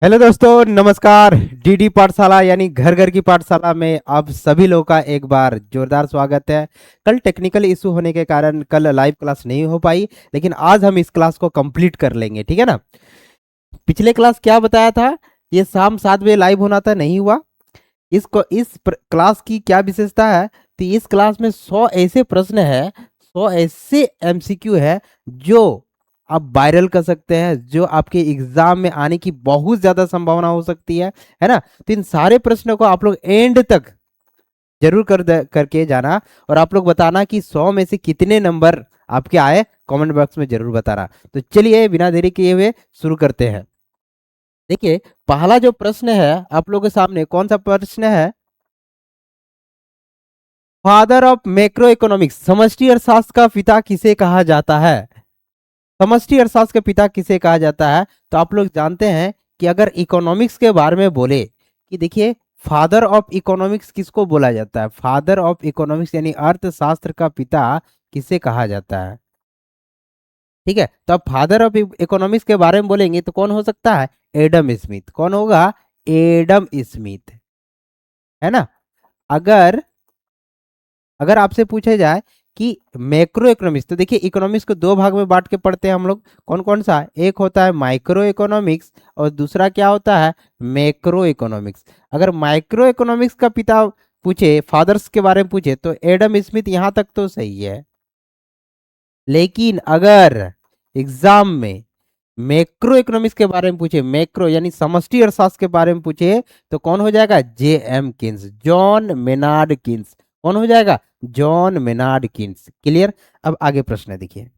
Hello दोस्तों, नमस्कार। DD पाठशाला यानी घर घर की पाठशाला में आप सभी लोगों का एक बार जोरदार स्वागत है। कल टेक्निकल इशू होने के कारण कल लाइव क्लास नहीं हो पाई, लेकिन आज हम इस क्लास को कंप्लीट कर लेंगे, ठीक है ना। पिछले क्लास क्या बताया था, ये शाम 7 बजे लाइव होना था, नहीं हुआ। क्लास की क्या विशेषता है, तो इस क्लास में 100 ऐसे प्रश्न है, 100 ऐसे एमसीक्यू है जो आप वायरल कर सकते हैं, जो आपके एग्जाम में आने की बहुत ज्यादा संभावना हो सकती है ना। तो इन सारे प्रश्नों को आप लोग एंड तक जरूर करके जाना, और आप लोग बताना कि 100 में से कितने नंबर आपके आए, कमेंट बॉक्स में जरूर बताना। तो चलिए बिना देरी किए हुए शुरू करते हैं। देखिए, पहला जो प्रश्न है आप लोगों के सामने, कौन सा प्रश्न है? फादर ऑफ मैक्रो इकोनॉमिक्स, समष्टि अर्थशास्त्र का पिता किसे कहा जाता है? समष्टि अर्थशास्त्र के पिता किसे कहा जाता है? तो आप लोग जानते हैं कि अगर इकोनॉमिक्स के बारे में बोले कि देखिए, फादर ऑफ इकोनॉमिक्स किसको बोला जाता है? फादर ऑफ इकोनॉमिक्स यानी अर्थशास्त्र का पिता किसे कहा जाता है? ठीक है, तो अब फादर ऑफ इकोनॉमिक्स के बारे में बोलेंगे तो कौन हो सकता है? Adam Smith. कौन होगा? एडम स्मिथ, है ना। अगर अगर आपसे पूछा जाए कि मैक्रो इकोनॉमिक्स, तो देखिए इकोनॉमिक्स को दो भाग में बांट के पढ़ते हैं हम लोग। कौन कौन सा? एक होता है माइक्रो इकोनॉमिक्स और दूसरा क्या होता है? Macro economics. अगर माइक्रो इकोनॉमिक्स का पिता पूछे, फादर्स के बारे में पूछे, तो एडम स्मिथ, यहां तक तो सही है। लेकिन अगर एग्जाम में मैक्रो इकोनॉमिक्स के बारे में पूछे, मैक्रो यानी समष्टि अर्थशास्त्र के बारे में पूछे, तो कौन हो जाएगा? J M Keynes, John Maynard Keynes. कौन हो जाएगा? John Maynard Keynes. क्लियर। अब आगे प्रश्न देखिए,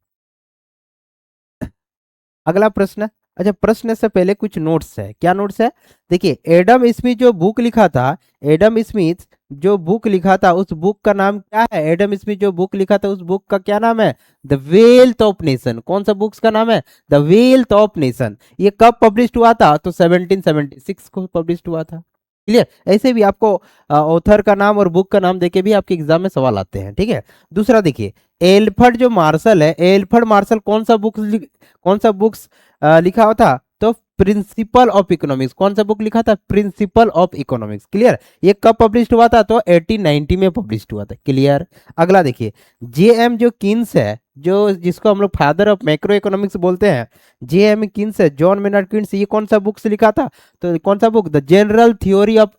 अगला प्रश्न। अच्छा, प्रश्न से पहले कुछ नोट्स है। क्या नोट्स है? देखिए, एडम स्मिथ जो बुक लिखा था, एडम स्मिथ जो बुक लिखा था, उस बुक का नाम क्या है? एडम स्मिथ जो बुक लिखा था, उस बुक का क्या नाम है? The wealth of nation. कौन सा बुक्स का नाम है? The wealth of nation. ये कब पब्लिश हुआ था? तो 1776 को पब्लिश हुआ था। क्लियर। ऐसे भी आपको ऑथर का नाम और बुक का नाम देके भी आपके एग्जाम में सवाल आते हैं, ठीक है। दूसरा देखिए, एल्फ्रेड जो मार्शल है, एल्फ्रेड मार्शल कौन सा बुक्स लिखा हुआ था? तो प्रिंसिपल ऑफ इकोनॉमिक्स। कौन सा बुक लिखा था? Principle of economics. क्लियर। ये कब पब्लिश हुआ था? तो 1890 में पब्लिश हुआ था। क्लियर। अगला देखिए, जे एम जो किन्स है, जो जिसको हम लोग फादर ऑफ मैक्रो इकोनॉमिक्स बोलते हैं, जे एम किन्स है, जॉन मेनार्ड किन्स, ये कौन सा बुक से लिखा था? तो कौन सा book? The general theory of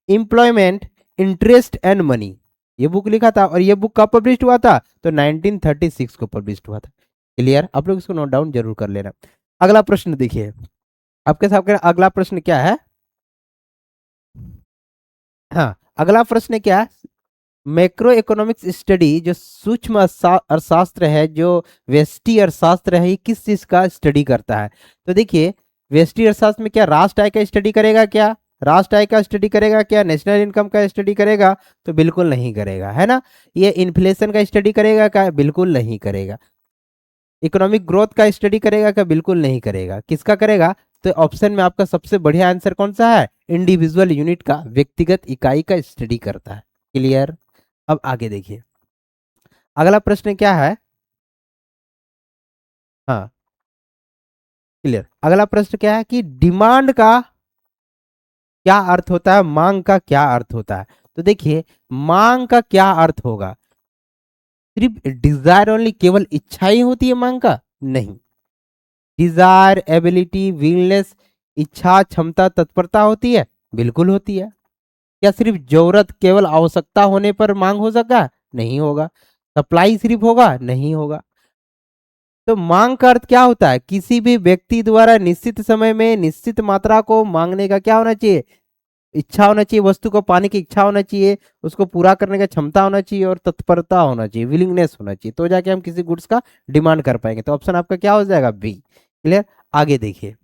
employment, interest and money. ये बुक लिखा था, और ये बुक कब पब्लिश हुआ था? तो 1936 को पब्लिश हुआ था। क्लियर। आप लोग इसको नोट डाउन जरूर कर लेना। अगला प्रश्न देखिए, आपके सामने अगला प्रश्न क्या है? हाँ, अगला प्रश्न क्या है? मैक्रो इकोनॉमिक्स स्टडी जो सूक्ष्म अर्थशास्त्र है, जो व्यष्टि अर्थशास्त्र है, ये किस चीज का स्टडी करता है? तो देखिए, व्यष्टि अर्थशास्त्र में क्या राष्ट्र आय का स्टडी करेगा? क्या राष्ट्र आय का स्टडी करेगा? क्या नेशनल इनकम का स्टडी करेगा? तो बिल्कुल नहीं करेगा, है ना। ये इन्फ्लेशन का स्टडी करेगा? क्या बिल्कुल नहीं करेगा। इकोनॉमिक ग्रोथ का स्टडी करेगा? क्या बिल्कुल नहीं करेगा। किसका करेगा? तो ऑप्शन में आपका सबसे बढ़िया आंसर कौन सा है? इंडिविजुअल यूनिट का, व्यक्तिगत इकाई का स्टडी करता है। क्लियर। अब आगे देखिए, अगला प्रश्न क्या है? हाँ, क्लियर। अगला प्रश्न क्या है कि डिमांड का क्या अर्थ होता है, मांग का क्या अर्थ होता है? तो देखिए, मांग का क्या अर्थ होगा? सिर्फ डिजायर ओनली, केवल इच्छा ही होती है मांग का? नहीं। डिजायर, एबिलिटी, विलनेस, इच्छा, क्षमता, तत्परता होती है? बिल्कुल होती है। क्या सिर्फ जरूरत, केवल आवश्यकता होने पर मांग हो सका? नहीं होगा। सप्लाई सिर्फ होगा? नहीं होगा। तो मांग का अर्थ क्या होता है? किसी भी व्यक्ति द्वारा निश्चित समय में निश्चित मात्रा को मांगने का क्या होना चाहिए? इच्छा होना चाहिए। वस्तु को पाने की इच्छा होना चाहिए, उसको पूरा करने का क्षमता होना चाहिए, और तत्परता होना चाहिए, विलिंगनेस होना चाहिए, तो जाके हम किसी गुड्स का डिमांड कर पाएंगे। तो ऑप्शन आपका क्या हो जाएगा? बी। क्लियर। आगे देखिए,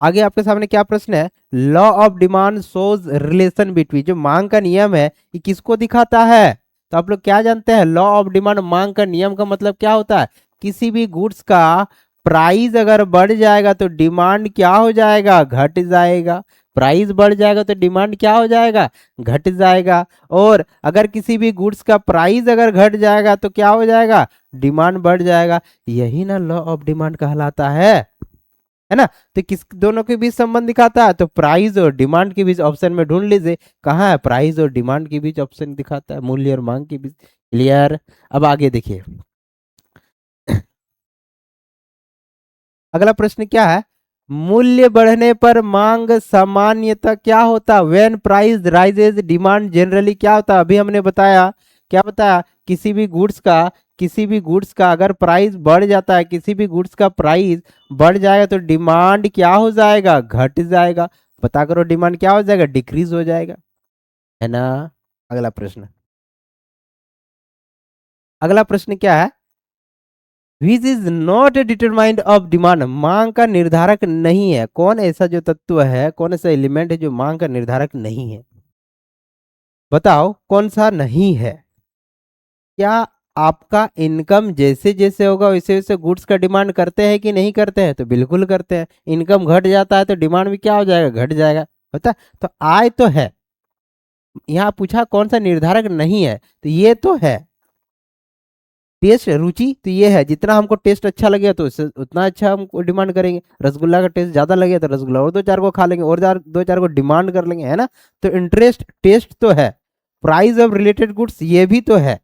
आगे आपके सामने क्या प्रश्न है? Law of demand shows relation between, जो मांग का नियम है, ये किसको दिखाता है? तो आप लोग क्या जानते हैं? लॉ ऑफ डिमांड, मांग का नियम का मतलब क्या होता है? किसी भी गुड्स का प्राइस अगर बढ़ जाएगा तो डिमांड क्या हो जाएगा? घट जाएगा। प्राइस बढ़ जाएगा तो डिमांड क्या हो जाएगा? घट जाएगा। और अगर किसी भी गुड्स का प्राइस अगर घट जाएगा तो क्या हो जाएगा? डिमांड बढ़ जाएगा। यही ना लॉ ऑफ डिमांड कहलाता है है ना। तो किस दोनों के बीच संबंध दिखाता है, तो प्राइस और डिमांड के बीच ऑप्शन में ढूंढ लीजिए कहाँ है, प्राइस और डिमांड के बीच ऑप्शन दिखाता है, मूल्य और मांग के बीच। क्लियर। अब आगे देखिए, अगला प्रश्न क्या है, मूल्य बढ़ने पर मांग सामान्यतः क्या होता, when price rises demand generally क्या होता, अभी हमने बताया, क्या बताया, किसी भी गुड्स का अगर प्राइस बढ़ जाता है, किसी भी गुड्स का प्राइस बढ़ जाएगा तो डिमांड क्या हो जाएगा, घट जाएगा। पता करो डिमांड क्या हो जाएगा, डिक्रीज हो जाएगा, है ना। अगला प्रश्न, अगला प्रश्न क्या है, which is not determined of demand, मांग का निर्धारक नहीं है, कौन ऐसा जो तत्व है, कौन ऐसा एलिमेंट है जो मांग का निर्धारक नहीं है, बताओ कौन सा नहीं है। क्या आपका इनकम जैसे जैसे होगा वैसे वैसे गुड्स का डिमांड करते हैं कि नहीं करते हैं, तो बिल्कुल करते हैं। इनकम घट जाता है तो डिमांड भी क्या हो जाएगा, घट जाएगा, होता है। तो आय तो है, यहाँ पूछा कौन सा निर्धारक नहीं है, तो ये तो है टेस्ट रुचि, तो ये है, जितना हमको टेस्ट अच्छा लगे तो उससे उतना अच्छा हम डिमांड करेंगे, रसगुल्ला का टेस्ट ज्यादा लगे तो रसगुल्ला और दो चार को खा लेंगे, और दो चार को डिमांड कर लेंगे, है ना। तो इंटरेस्ट टेस्ट तो है, प्राइस ऑफ रिलेटेड गुड्स ये भी तो है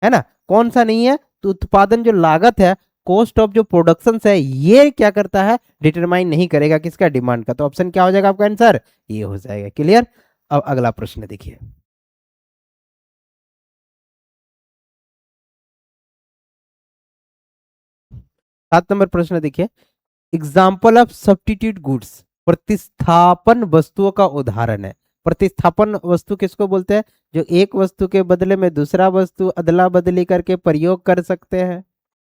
ना। कौन सा नहीं है, तो उत्पादन जो लागत है, कॉस्ट ऑफ जो प्रोडक्शन है, ये क्या करता है, डिटरमाइन नहीं करेगा किसका, डिमांड का। तो ऑप्शन क्या हो जाएगा आपका आंसर, ये हो जाएगा। क्लियर। अब अगला प्रश्न देखिए, 7 नंबर प्रश्न देखिए, एग्जाम्पल ऑफ सब्स्टिट्यूट गुड्स, प्रतिस्थापन वस्तुओं का उदाहरण है। प्रतिस्थापन वस्तु किसको बोलते हैं, जो एक वस्तु के बदले में दूसरा वस्तु अदला बदली करके प्रयोग कर सकते हैं,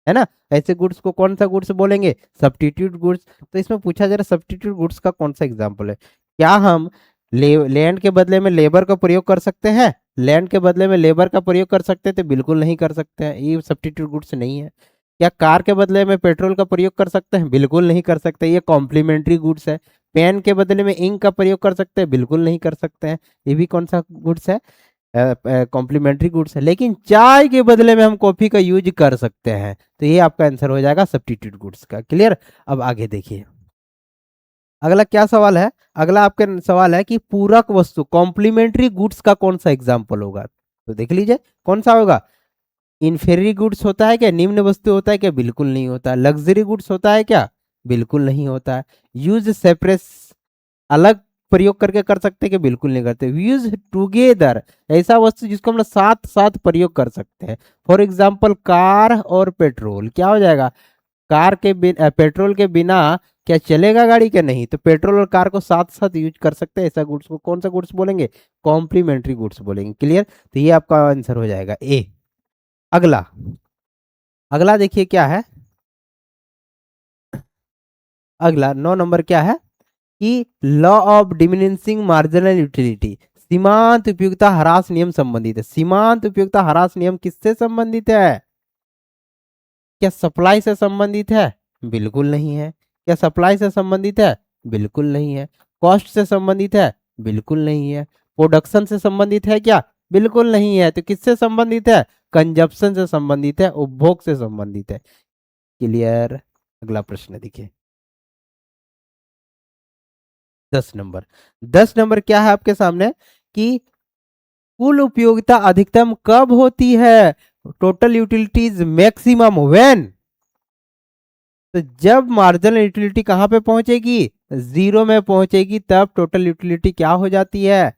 है ना। ऐसे गुड्स को कौन सा गुड्स बोलेंगे, सब्स्टिट्यूट गुड्स। तो इसमें पूछा जा रहा है सब्स्टिट्यूट गुड्स का कौन सा एग्जाम्पल है, क्या हम लैंड के बदले में लेबर का प्रयोग कर सकते हैं, लैंड के बदले में लेबर का प्रयोग कर सकते हैं, तो बिल्कुल नहीं कर सकते हैं, ये सब्स्टिट्यूट गुड्स नहीं है। क्या कार के बदले में पेट्रोल का प्रयोग कर सकते हैं, बिल्कुल नहीं कर सकते, ये कॉम्प्लीमेंट्री गुड्स है। पेन के बदले में इंक का प्रयोग कर सकते हैं, बिल्कुल नहीं कर सकते हैं, ये भी कौन सा गुड्स है, कॉम्प्लीमेंट्री गुड्स है। लेकिन चाय के बदले में हम कॉफी का यूज कर सकते हैं, तो ये आपका आंसर हो जाएगा सब्स्टिट्यूट गुड्स का। क्लियर। अब आगे देखिए, अगला क्या सवाल है, अगला आपका सवाल है कि पूरक वस्तु कॉम्प्लीमेंट्री गुड्स का कौन सा एग्जाम्पल होगा, तो देख लीजिए कौन सा होगा। इंफेरियर गुड्स होता है क्या, निम्न वस्तु होता है क्या, बिल्कुल नहीं होता। लग्जरी गुड्स होता है क्या, बिल्कुल नहीं होता है। यूज सेपरेट, अलग प्रयोग करके कर सकते हैं कि, बिल्कुल नहीं करते। यूज टुगेदर, ऐसा वस्तु जिसको हम लोग साथ साथ प्रयोग कर सकते हैं। फॉर एग्जाम्पल कार और पेट्रोल, क्या हो जाएगा, कार के बिना पेट्रोल के बिना क्या चलेगा गाड़ी, क्या नहीं, तो पेट्रोल और कार को साथ साथ यूज कर सकते हैं, ऐसा गुड्स को कौन सा गुड्स बोलेंगे, कॉम्प्लीमेंट्री गुड्स बोलेंगे। क्लियर। तो ये आपका आंसर हो जाएगा ए। अगला, अगला देखिए क्या है, अगला 9 नंबर क्या है कि law of diminishing marginal utility, सीमांत उपयोगिता ह्रास नियम संबंधित है। सीमांत उपयोगिता ह्रास नियम किससे संबंधित है, क्या सप्लाई से संबंधित है, बिल्कुल नहीं है। क्या सप्लाई से संबंधित है, बिल्कुल नहीं है। कॉस्ट से संबंधित है, बिल्कुल नहीं है। प्रोडक्शन से संबंधित है क्या, बिल्कुल नहीं है। तो किससे संबंधित है, कंजप्शन से संबंधित है, उपभोग से संबंधित है। क्लियर। अगला प्रश्न देखिए, 10 नंबर, 10 नंबर क्या है आपके सामने कि कुल उपयोगिता अधिकतम कब होती है, टोटल यूटिलिटीज मैक्सिमम व्हेन, तो जब मार्जिनल यूटिलिटी कहां पे पहुंचेगी, जीरो में पहुंचेगी, तब टोटल यूटिलिटी क्या हो जाती है,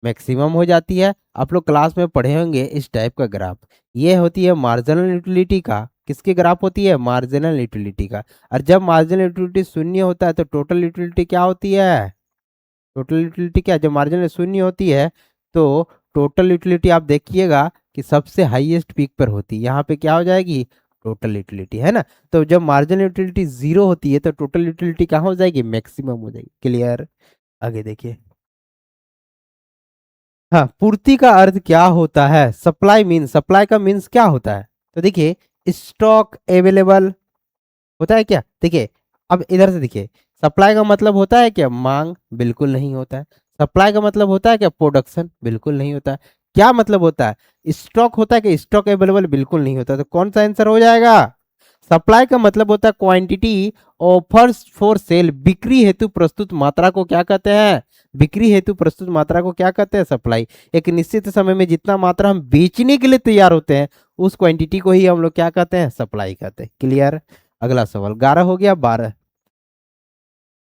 मैक्सिमम हो जाती है। आप लोग क्लास में पढ़े होंगे इस टाइप का ग्राफ, ये होती है मार्जिनल यूटिलिटी का, किसकी ग्राफ होती है, मार्जिनल यूटिलिटी का। और जब मार्जिनल यूटिलिटी शून्य होता है तो टोटल यूटिलिटी क्या होती है, टोटल यूटिलिटी क्या, जब मार्जिनल शून्य होती है तो टोटल यूटिलिटी आप देखिएगा कि सबसे हाईएस्ट पीक पर होती है, यहाँ पे क्या हो जाएगी, टोटल यूटिलिटी, है ना। तो जब मार्जिनल यूटिलिटी जीरो होती है तो टोटल यूटिलिटी कहाँ हो जाएगी, मैक्सिमम हो जाएगी। क्लियर। आगे देखिए, हाँ, पूर्ति का अर्थ क्या होता है, सप्लाई मीन्स, सप्लाई का मीन्स क्या होता है, तो देखिए स्टॉक अवेलेबल होता है क्या, देखिए अब इधर से देखिए, सप्लाई का मतलब होता है क्या, मांग, बिल्कुल नहीं होता है। सप्लाई का मतलब होता है क्या, प्रोडक्शन, बिल्कुल नहीं होता है। क्या मतलब होता है, स्टॉक होता है कि, स्टॉक अवेलेबल, बिल्कुल नहीं होता। तो कौन सा आंसर हो जाएगा, सप्लाई का मतलब होता है क्वांटिटी, ऑफर्स फॉर सेल, बिक्री हेतु प्रस्तुत मात्रा को क्या कहते हैं, बिक्री हेतु प्रस्तुत मात्रा को क्या कहते हैं, सप्लाई। एक निश्चित समय में जितना मात्रा हम बेचने के लिए तैयार होते हैं उस क्वांटिटी को ही हम लोग क्या कहते हैं, सप्लाई कहते हैं। क्लियर। अगला सवाल 11 हो गया,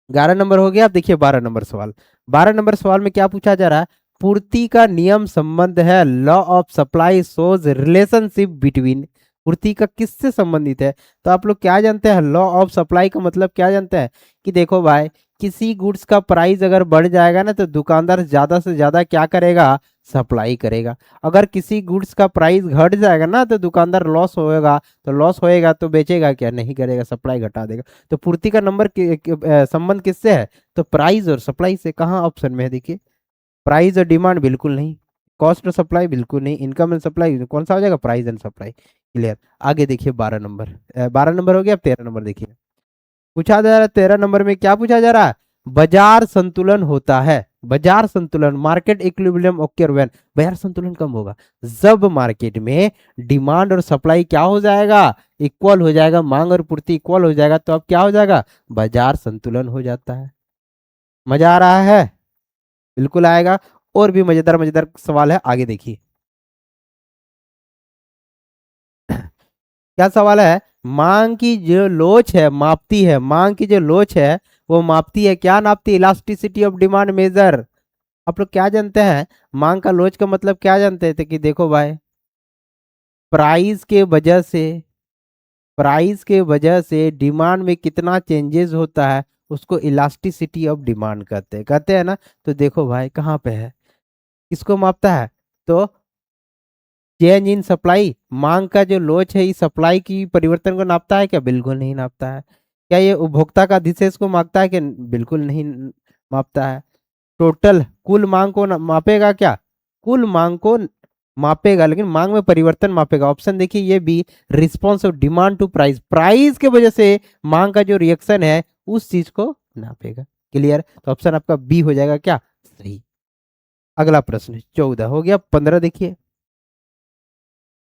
11 नंबर हो गया। अब देखिए 12 नंबर सवाल। 12 नंबर सवाल में क्या पूछा जा रहा है, पूर्ति का नियम संबंध है, law of supply shows relationship between, पूर्ति का किससे संबंधित है। तो आप लोग क्या जानते हैं, लॉ ऑफ सप्लाई का मतलब क्या जानते हैं कि देखो भाई, किसी गुड्स का प्राइस अगर बढ़ जाएगा ना तो दुकानदार ज्यादा से ज्यादा क्या करेगा, सप्लाई करेगा। अगर किसी गुड्स का प्राइस घट जाएगा ना तो दुकानदार लॉस होएगा, तो लॉस होएगा तो बेचेगा क्या, नहीं करेगा, सप्लाई घटा देगा। तो पूर्ति का नंबर संबंध किससे है, तो प्राइस और सप्लाई से। कहाँ ऑप्शन में है, देखिए प्राइस और डिमांड बिल्कुल नहीं, कॉस्ट और सप्लाई बिल्कुल नहीं, इनकम एंड सप्लाई कौन सा हो जाएगा, प्राइस एंड सप्लाई। क्लियर। आगे देखिए 12 नंबर, 12 नंबर हो गया। अब 13 नंबर देखिए, पूछा जा रहा है 13 नंबर में क्या पूछा जा रहा है, बाजार संतुलन होता है, बाजार संतुलन, मार्केट इक्विलिब्रियम ओकर व्हेन, बाजार संतुलन कब होगा, जब मार्केट में डिमांड और सप्लाई क्या हो जाएगा, इक्वल हो जाएगा, मांग और पूर्ति इक्वल हो जाएगा, तो अब क्या हो जाएगा, बाजार संतुलन हो जाता है। मजा आ रहा है, बिल्कुल आएगा। और भी मजेदार मजेदार सवाल है, आगे देखिए क्या सवाल है, मांग की जो लोच है मापती है, मांग की जो लोच है वो मापती है, क्या नापती है, इलास्टिसिटी ऑफ डिमांड मेजर। आप लोग क्या जानते हैं, मांग का लोच का मतलब क्या जानते थे कि देखो भाई, प्राइस के वजह से, प्राइस के वजह से डिमांड में कितना चेंजेस होता है उसको इलास्टिसिटी ऑफ डिमांड कहते हैं ना। तो देखो भाई कहाँ पे है, किसको मापता है, तो चेंज इन सप्लाई, मांग का जो लोच है इस सप्लाई की परिवर्तन को नापता है क्या, बिल्कुल नहीं नापता है। क्या ये उपभोक्ता का अधिशेष को मापता है कि, बिल्कुल नहीं मापता है। टोटल कुल मांग को मापेगा क्या, कुल मांग को मापेगा लेकिन मांग में परिवर्तन मापेगा। ऑप्शन देखिए ये भी, response of demand to price, price के वजह से मांग का जो रिएक्शन है उस चीज को नापेगा। क्लियर। तो ऑप्शन आपका बी हो जाएगा क्या, सही। अगला प्रश्न 14 हो गया। 15 देखिए,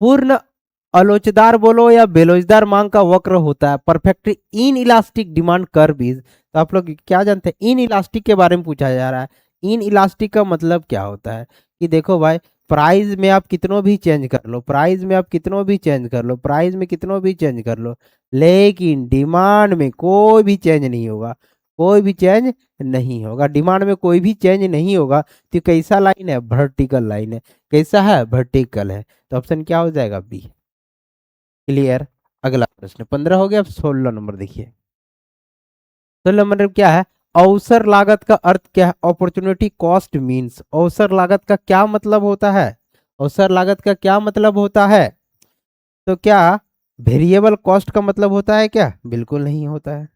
पूर्ण अलोचदार बोलो या बेलोचदार मांग का वक्र होता है, perfect in elastic demand curve is. तो आप लोग क्या जानते हैं, इन इलास्टिक के बारे में पूछा जा रहा है। इन इलास्टिक का मतलब क्या होता है कि देखो भाई, प्राइस में आप कितनों भी चेंज कर लो, प्राइस में आप कितनों भी चेंज कर लो, प्राइस में कितनों भी चेंज कर लो, लेकिन डिमांड में कोई भी चेंज नहीं होगा, कोई भी चेंज नहीं होगा, डिमांड में कोई भी चेंज नहीं होगा। तो कैसा लाइन है, वर्टिकल लाइन है। कैसा है, वर्टिकल है। तो ऑप्शन क्या हो जाएगा, बी। क्लियर। अगला प्रश्न 15 हो गया। अब 16 नंबर देखिए, 16 नंबर में क्या है, अवसर लागत का अर्थ क्या है, अपॉर्चुनिटी कॉस्ट मींस, अवसर लागत का क्या मतलब होता है, अवसर लागत का क्या मतलब होता है। तो क्या वेरिएबल कॉस्ट का मतलब होता है क्या, बिल्कुल नहीं होता है।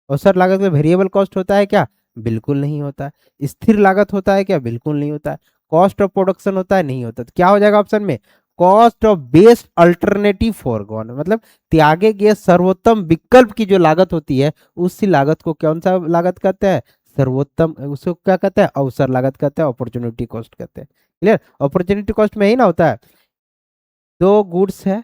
अवसर लागत में वेरिएबल कॉस्ट होता है क्या, बिल्कुल नहीं होता है। स्थिर लागत होता है क्या, बिल्कुल नहीं होता है। कॉस्ट ऑफ प्रोडक्शन होता है, नहीं होता। तो क्या हो जाएगा ऑप्शन में, cost of best alternative foregone, मतलब त्यागे गए सर्वोत्तम विकल्प की जो लागत होती है उसी लागत को कौन सा लागत कहते हैं, सर्वोत्तम, उसको क्या कहते हैं, अवसर लागत कहते हैं, अपॉर्चुनिटी कॉस्ट कहते हैं। क्लियर। अपॉर्चुनिटी कॉस्ट में ही ना होता है, दो गुड्स है,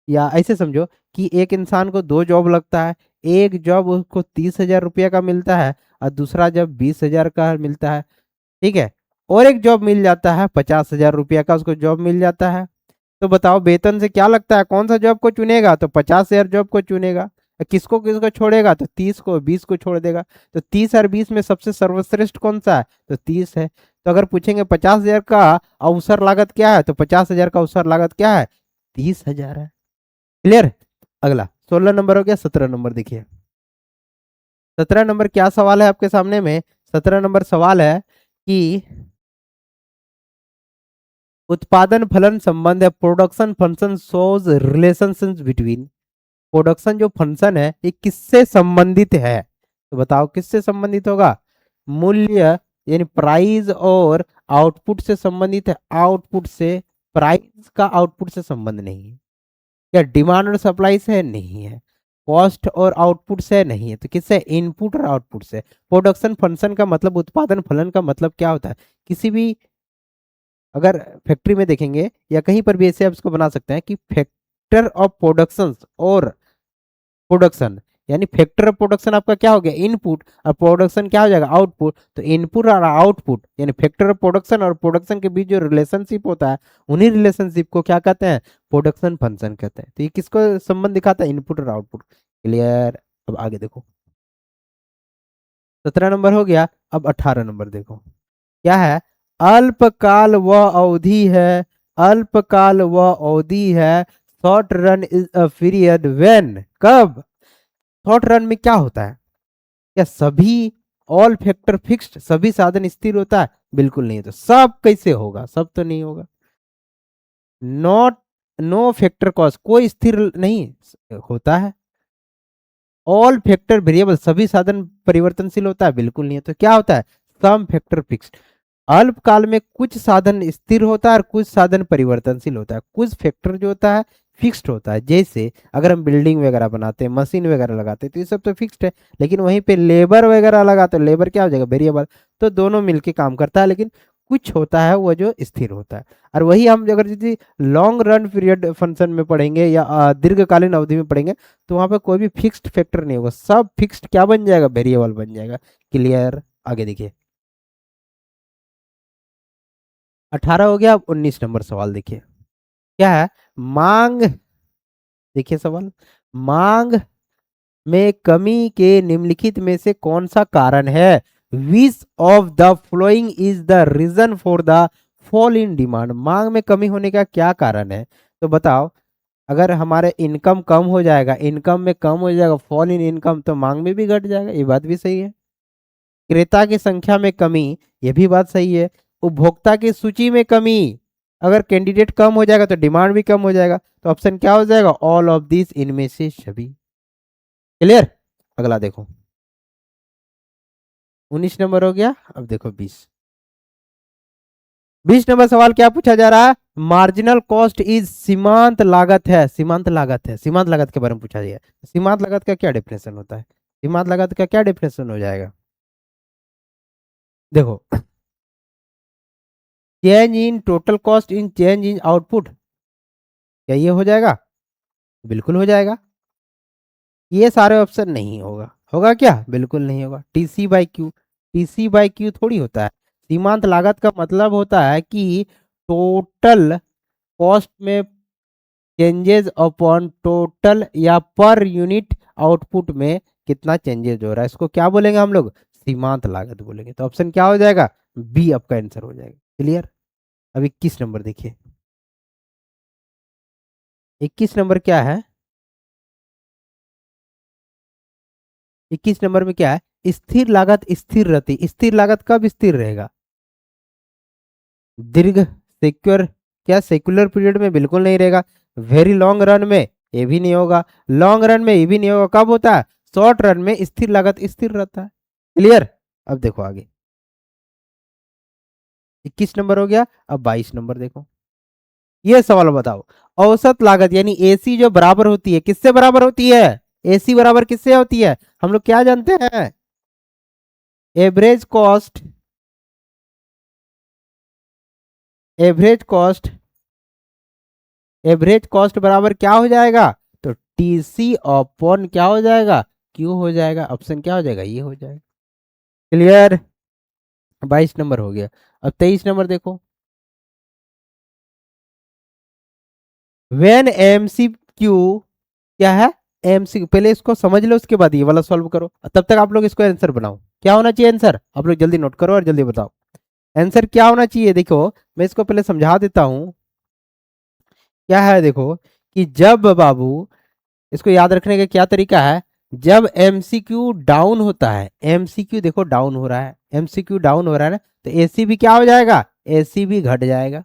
या ऐसे समझो कि एक इंसान को दो जॉब लगता है, एक जॉब उसको 30,000 रुपया का मिलता है और दूसरा जॉब 20,000 का मिलता है, ठीक है। और एक जॉब मिल जाता है 50,000 रुपया का, उसको जॉब मिल जाता है। तो बताओ वेतन से क्या लगता है, कौन सा जॉब को चुनेगा, तो 50,000 जॉब को चुनेगा। किसको किसको छोड़ेगा, तो 30 को 20 को छोड़ देगा। तो 30 और 20 में सबसे सर्वश्रेष्ठ कौन सा है, तो 30 है। तो अगर पूछेंगे 50,000 का अवसर लागत क्या है, तो 50,000 का अवसर लागत क्या है, 30,000 है। क्लियर। अगला 16 नंबर हो गया। 17 नंबर देखिए, 17 नंबर क्या सवाल है आपके सामने में, 17 नंबर सवाल है कि उत्पादन फलन संबंध है, production function shows relationship between, production जो फंक्शन है ये किससे संबंधित है, तो बताओ किससे संबंधित होगा, मूल्य यानी प्राइस और आउटपुट से संबंधित है, आउटपुट से, प्राइस का आउटपुट से संबंध नहीं है। क्या डिमांड और सप्लाई से, नहीं है। कॉस्ट और आउटपुट से, नहीं है। तो किससे, इनपुट और आउटपुट से। प्रोडक्शन फंक्शन का मतलब, उत्पादन फलन का मतलब क्या होता है, किसी भी अगर फैक्ट्री में देखेंगे या कहीं पर भी ऐसे आप इसको बना सकते हैं कि फैक्टर ऑफ प्रोडक्शन और प्रोडक्शन, यानी फैक्टर ऑफ प्रोडक्शन आपका क्या हो गया, इनपुट, और प्रोडक्शन क्या हो जाएगा, आउटपुट। तो इनपुट और आउटपुट यानी फैक्टर ऑफ प्रोडक्शन और प्रोडक्शन के बीच जो रिलेशनशिप होता है, उन्हीं रिलेशनशिप को क्या कहते हैं, प्रोडक्शन फंक्शन कहते हैं। तो ये किसको संबंध दिखाता है, इनपुट और आउटपुट। क्लियर। अब आगे देखो, 17 नंबर हो गया। अब 18 नंबर देखो क्या है, अल्पकाल व अवधि है, अल्पकाल व अवधि है, short run is a period when, कब, शॉर्ट रन में क्या होता है, क्या सभी ऑल फैक्टर फिक्स्ड, सभी साधन स्थिर होता है, बिल्कुल नहीं। तो सब कैसे होगा, सब तो नहीं होगा। नॉट, नो फैक्टर कॉस्ट, कोई स्थिर नहीं होता है। ऑल फैक्टर वेरिएबल, सभी साधन परिवर्तनशील होता है, बिल्कुल नहीं है। तो क्या होता है, सम फैक्टर फिक्स्ड। अल्पकाल में कुछ साधन स्थिर होता है और कुछ साधन परिवर्तनशील होता है। कुछ फैक्टर जो होता है फिक्स्ड होता है, जैसे अगर हम बिल्डिंग वगैरह बनाते हैं, मशीन वगैरह लगाते हैं, तो ये सब तो फिक्स्ड है। लेकिन वहीं पे लेबर वगैरह लगाते हैं, लेबर क्या हो जाएगा, वेरिएबल। तो दोनों मिलके काम करता है, लेकिन कुछ होता है वो जो स्थिर होता है। और वही हम अगर यदि लॉन्ग रन पीरियड फंक्शन में पढ़ेंगे या दीर्घकालीन अवधि में पढ़ेंगे, तो वहां पे कोई भी फिक्स्ड फैक्टर नहीं होगा, सब फिक्स्ड क्या बन जाएगा, वेरिएबल बन जाएगा। क्लियर। आगे देखिए, 18 हो गया। अब 19 नंबर सवाल देखिए क्या है, मांग, देखिए सवाल, मांग में कमी के निम्नलिखित में से कौन सा कारण है, which of the following is the reason for the fall in demand, मांग में कमी होने का क्या कारण है। तो बताओ, अगर हमारे इनकम कम हो जाएगा, इनकम में कम हो जाएगा, फॉल इन इनकम, तो मांग में भी घट जाएगा, ये बात भी सही है। क्रेता की संख्या में कमी, ये भी बात सही है। उपभोक्ता की सूची में कमी, अगर कैंडिडेट कम हो जाएगा तो डिमांड भी कम हो जाएगा। तो ऑप्शन क्या हो जाएगा, ऑल ऑफ दिस, इनमें से सभी। क्लियर। अगला देखो, 19 नंबर हो गया। अब देखो 20 नंबर सवाल क्या पूछा जा रहा है, मार्जिनल कॉस्ट इज सीमांत लागत है, सीमांत लागत है, सीमांत लागत के बारे में पूछा गया है। सीमांत लागत का क्या डिफिनेशन होता है, सीमांत लागत का क्या डिफिनेशन हो जाएगा, देखो, change in total cost in change in output, क्या ये हो जाएगा, बिल्कुल हो जाएगा। ये सारे ऑप्शन नहीं होगा, होगा क्या, बिल्कुल नहीं होगा। TC by Q, TC by Q थोड़ी होता है। सीमांत लागत का मतलब होता है कि टोटल कॉस्ट में चेंजेस अपॉन टोटल या पर यूनिट आउटपुट में कितना चेंजेस हो रहा है, इसको क्या बोलेंगे हम लोग, सीमांत लागत बोलेंगे। तो ऑप्शन क्या हो जाएगा, बी आपका आंसर हो जाएगा। क्लियर। अब 21 नंबर देखिए, 21 नंबर क्या है, 21 नंबर में क्या है, स्थिर लागत स्थिर रहती, स्थिर लागत कब स्थिर रहेगा, दीर्घ सिक्योर, क्या सेक्युलर पीरियड में बिल्कुल नहीं रहेगा, वेरी लॉन्ग रन में ये भी नहीं होगा, लॉन्ग रन में ये भी नहीं होगा, कब होता है, शॉर्ट रन में स्थिर लागत स्थिर रहता है। क्लियर। अब देखो आगे, 21 नंबर हो गया। अब 22 नंबर देखो, ये सवाल बताओ, औसत लागत यानी एसी जो बराबर होती है, किससे बराबर होती है, एसी बराबर किससे होती है, हम लोग क्या जानते हैं, average cost, average cost, average cost बराबर क्या हो जाएगा, तो टीसी अपॉन क्या हो जाएगा, क्यू हो जाएगा। ऑप्शन क्या हो जाएगा, ये हो जाएगा। क्लियर। 22 नंबर हो गया। अब 23 नंबर देखो, वेन एमसीक्यू, क्या है, एमसी, पहले इसको समझ लो उसके बाद ये वाला सॉल्व करो, तब तक आप लोग इसको आंसर बनाओ। क्या होना चाहिए आंसर, आप लोग जल्दी नोट करो और जल्दी बताओ आंसर क्या होना चाहिए। देखो मैं इसको पहले समझा देता हूं, क्या है, देखो कि जब बाबू, इसको याद रखने का क्या तरीका है, जब एमसीक्यू डाउन होता है, एमसीक्यू देखो डाउन हो रहा है, एमसीक्यू डाउन हो रहा है ना, तो एसी भी क्या हो जाएगा, एसी भी घट जाएगा।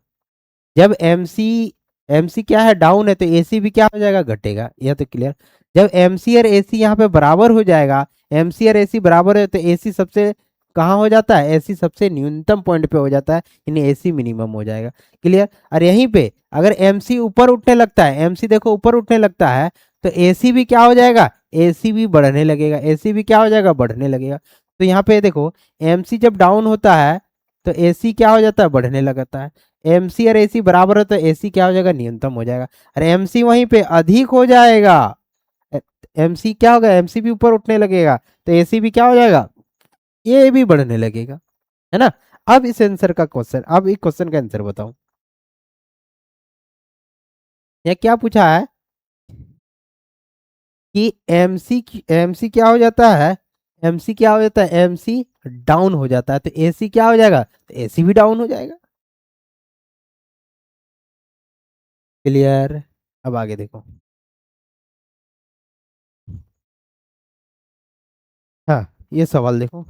जब एमसी, एमसी क्या है, डाउन है, तो एसी भी क्या हो जाएगा, घटेगा। यह तो क्लियर। जब एमसी और एसी यहाँ पे बराबर हो जाएगा, एमसी और एसी बराबर है, तो एसी सबसे कहाँ हो जाता है, एसी सबसे न्यूनतम पॉइंट पे हो जाता है, यानी एसी मिनिमम हो जाएगा। क्लियर। और यहीं पे अगर एमसी ऊपर उठने लगता है, एमसी देखो ऊपर उठने लगता है, तो एसी भी क्या हो जाएगा, एसी भी बढ़ने लगेगा, एसी भी क्या हो जाएगा, बढ़ने लगेगा। तो यहाँ पे देखो, एमसी जब डाउन होता है तो एसी क्या हो जाता है, बढ़ने लगता है। एमसी और एसी बराबर है, तो एसी क्या हो जाएगा, न्यूनतम हो जाएगा। और एमसी वहीं पे अधिक हो जाएगा, एमसी क्या होगा, एमसी भी ऊपर उठने लगेगा तो एसी भी क्या हो जाएगा, ये भी बढ़ने लगेगा, है ना। अब इस आंसर का क्वेश्चन, अब इस क्वेश्चन का आंसर बताओ, यह क्या पूछा है कि एमसी क्या हो जाता है, एमसी क्या हो जाता है, एमसी डाउन हो जाता है तो एसी क्या हो जाएगा, तो एसी भी डाउन हो जाएगा। क्लियर। अब आगे देखो। हाँ, ये सवाल देखो,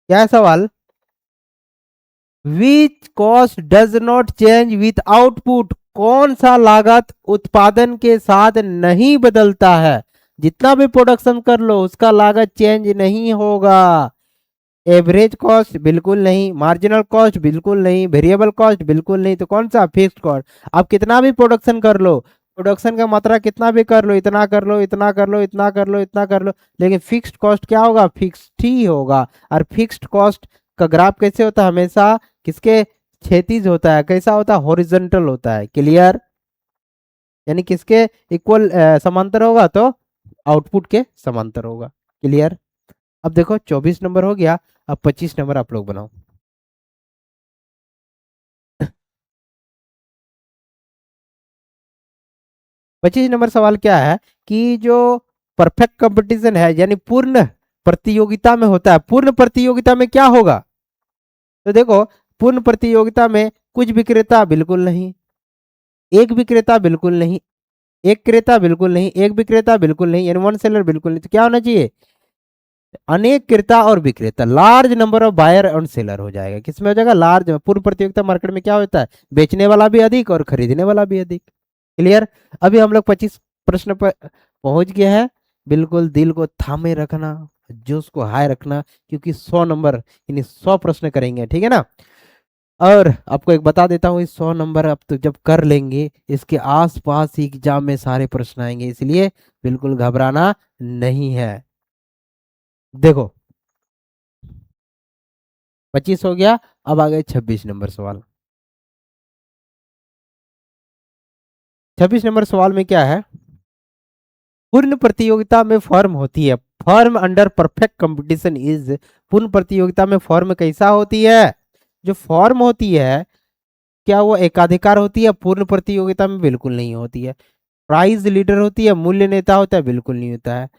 क्या है सवाल, which cost does not change with output, कौन सा लागत उत्पादन के साथ नहीं बदलता है, जितना भी प्रोडक्शन कर लो उसका लागत चेंज नहीं होगा। एवरेज कॉस्ट बिल्कुल नहीं, मार्जिनल कॉस्ट बिल्कुल नहीं, वेरिएबल कॉस्ट बिल्कुल नहीं, तो कौन सा, फिक्स्ड कॉस्ट। आप कितना भी प्रोडक्शन कर लो, प्रोडक्शन का मात्रा कितना भी कर लो, इतना कर लो, इतना कर लो, इतना कर लो, इतना कर लो, लेकिन फिक्स्ड कॉस्ट क्या होगा, फिक्स्ड ही होगा। और फिक्स्ड कॉस्ट का ग्राफ कैसे होता है, हमेशा किसके क्षैतिज होता है, कैसा होता है, हॉरिजॉन्टल होता है। क्लियर, यानी किसके इक्वल समांतर होगा, तो आउटपुट के समांतर होगा। क्लियर। अब देखो 24 नंबर हो गया, अब 25 नंबर आप लोग बनाओ। 25 नंबर सवाल क्या है कि जो परफेक्ट कंपटीशन है, यानी पूर्ण प्रतियोगिता में होता है, पूर्ण प्रतियोगिता में क्या होगा, तो देखो पूर्ण प्रतियोगिता में कुछ विक्रेता बिल्कुल नहीं, एक विक्रेता बिल्कुल नहीं, एक क्रेता बिल्कुल नहीं, एक विक्रेता बिल्कुल नहीं, यानी वन सेलर बिल्कुल नहीं, तो क्या होना चाहिए, अनेक क्रेता और विक्रेता, लार्ज नंबर ऑफ बायर और सेलर हो जाएगा। किसमें हो जाएगा, लार्ज। पूर्ण प्रतियोगिता मार्केट में क्या होता है, बेचने वाला भी अधिक और खरीदने वाला भी अधिक। क्लियर। अभी हम लोग 25 प्रश्न पर पहुंच गए हैं। बिल्कुल दिल को थामे रखना, जोश को हाई रखना, क्योंकि 100 नंबर यानी 100 प्रश्न करेंगे, ठीक है ना। और आपको एक बता देता हूँ, इस 100 नंबर अब तो जब कर लेंगे, इसके आसपास ही एग्जाम में सारे प्रश्न आएंगे, इसलिए बिल्कुल घबराना नहीं है। देखो 25 हो गया, अब आ गए 26 नंबर सवाल। 26 नंबर सवाल में क्या है, पूर्ण प्रतियोगिता में फर्म होती है, firm under perfect competition is, पूर्ण प्रतियोगिता में फर्म कैसा होती है, जो फर्म होती है क्या वो एकाधिकार होती है, पूर्ण प्रतियोगिता में बिल्कुल नहीं होती है। प्राइज लीडर होती है, मूल्य नेता होता है, बिल्कुल नहीं होता है।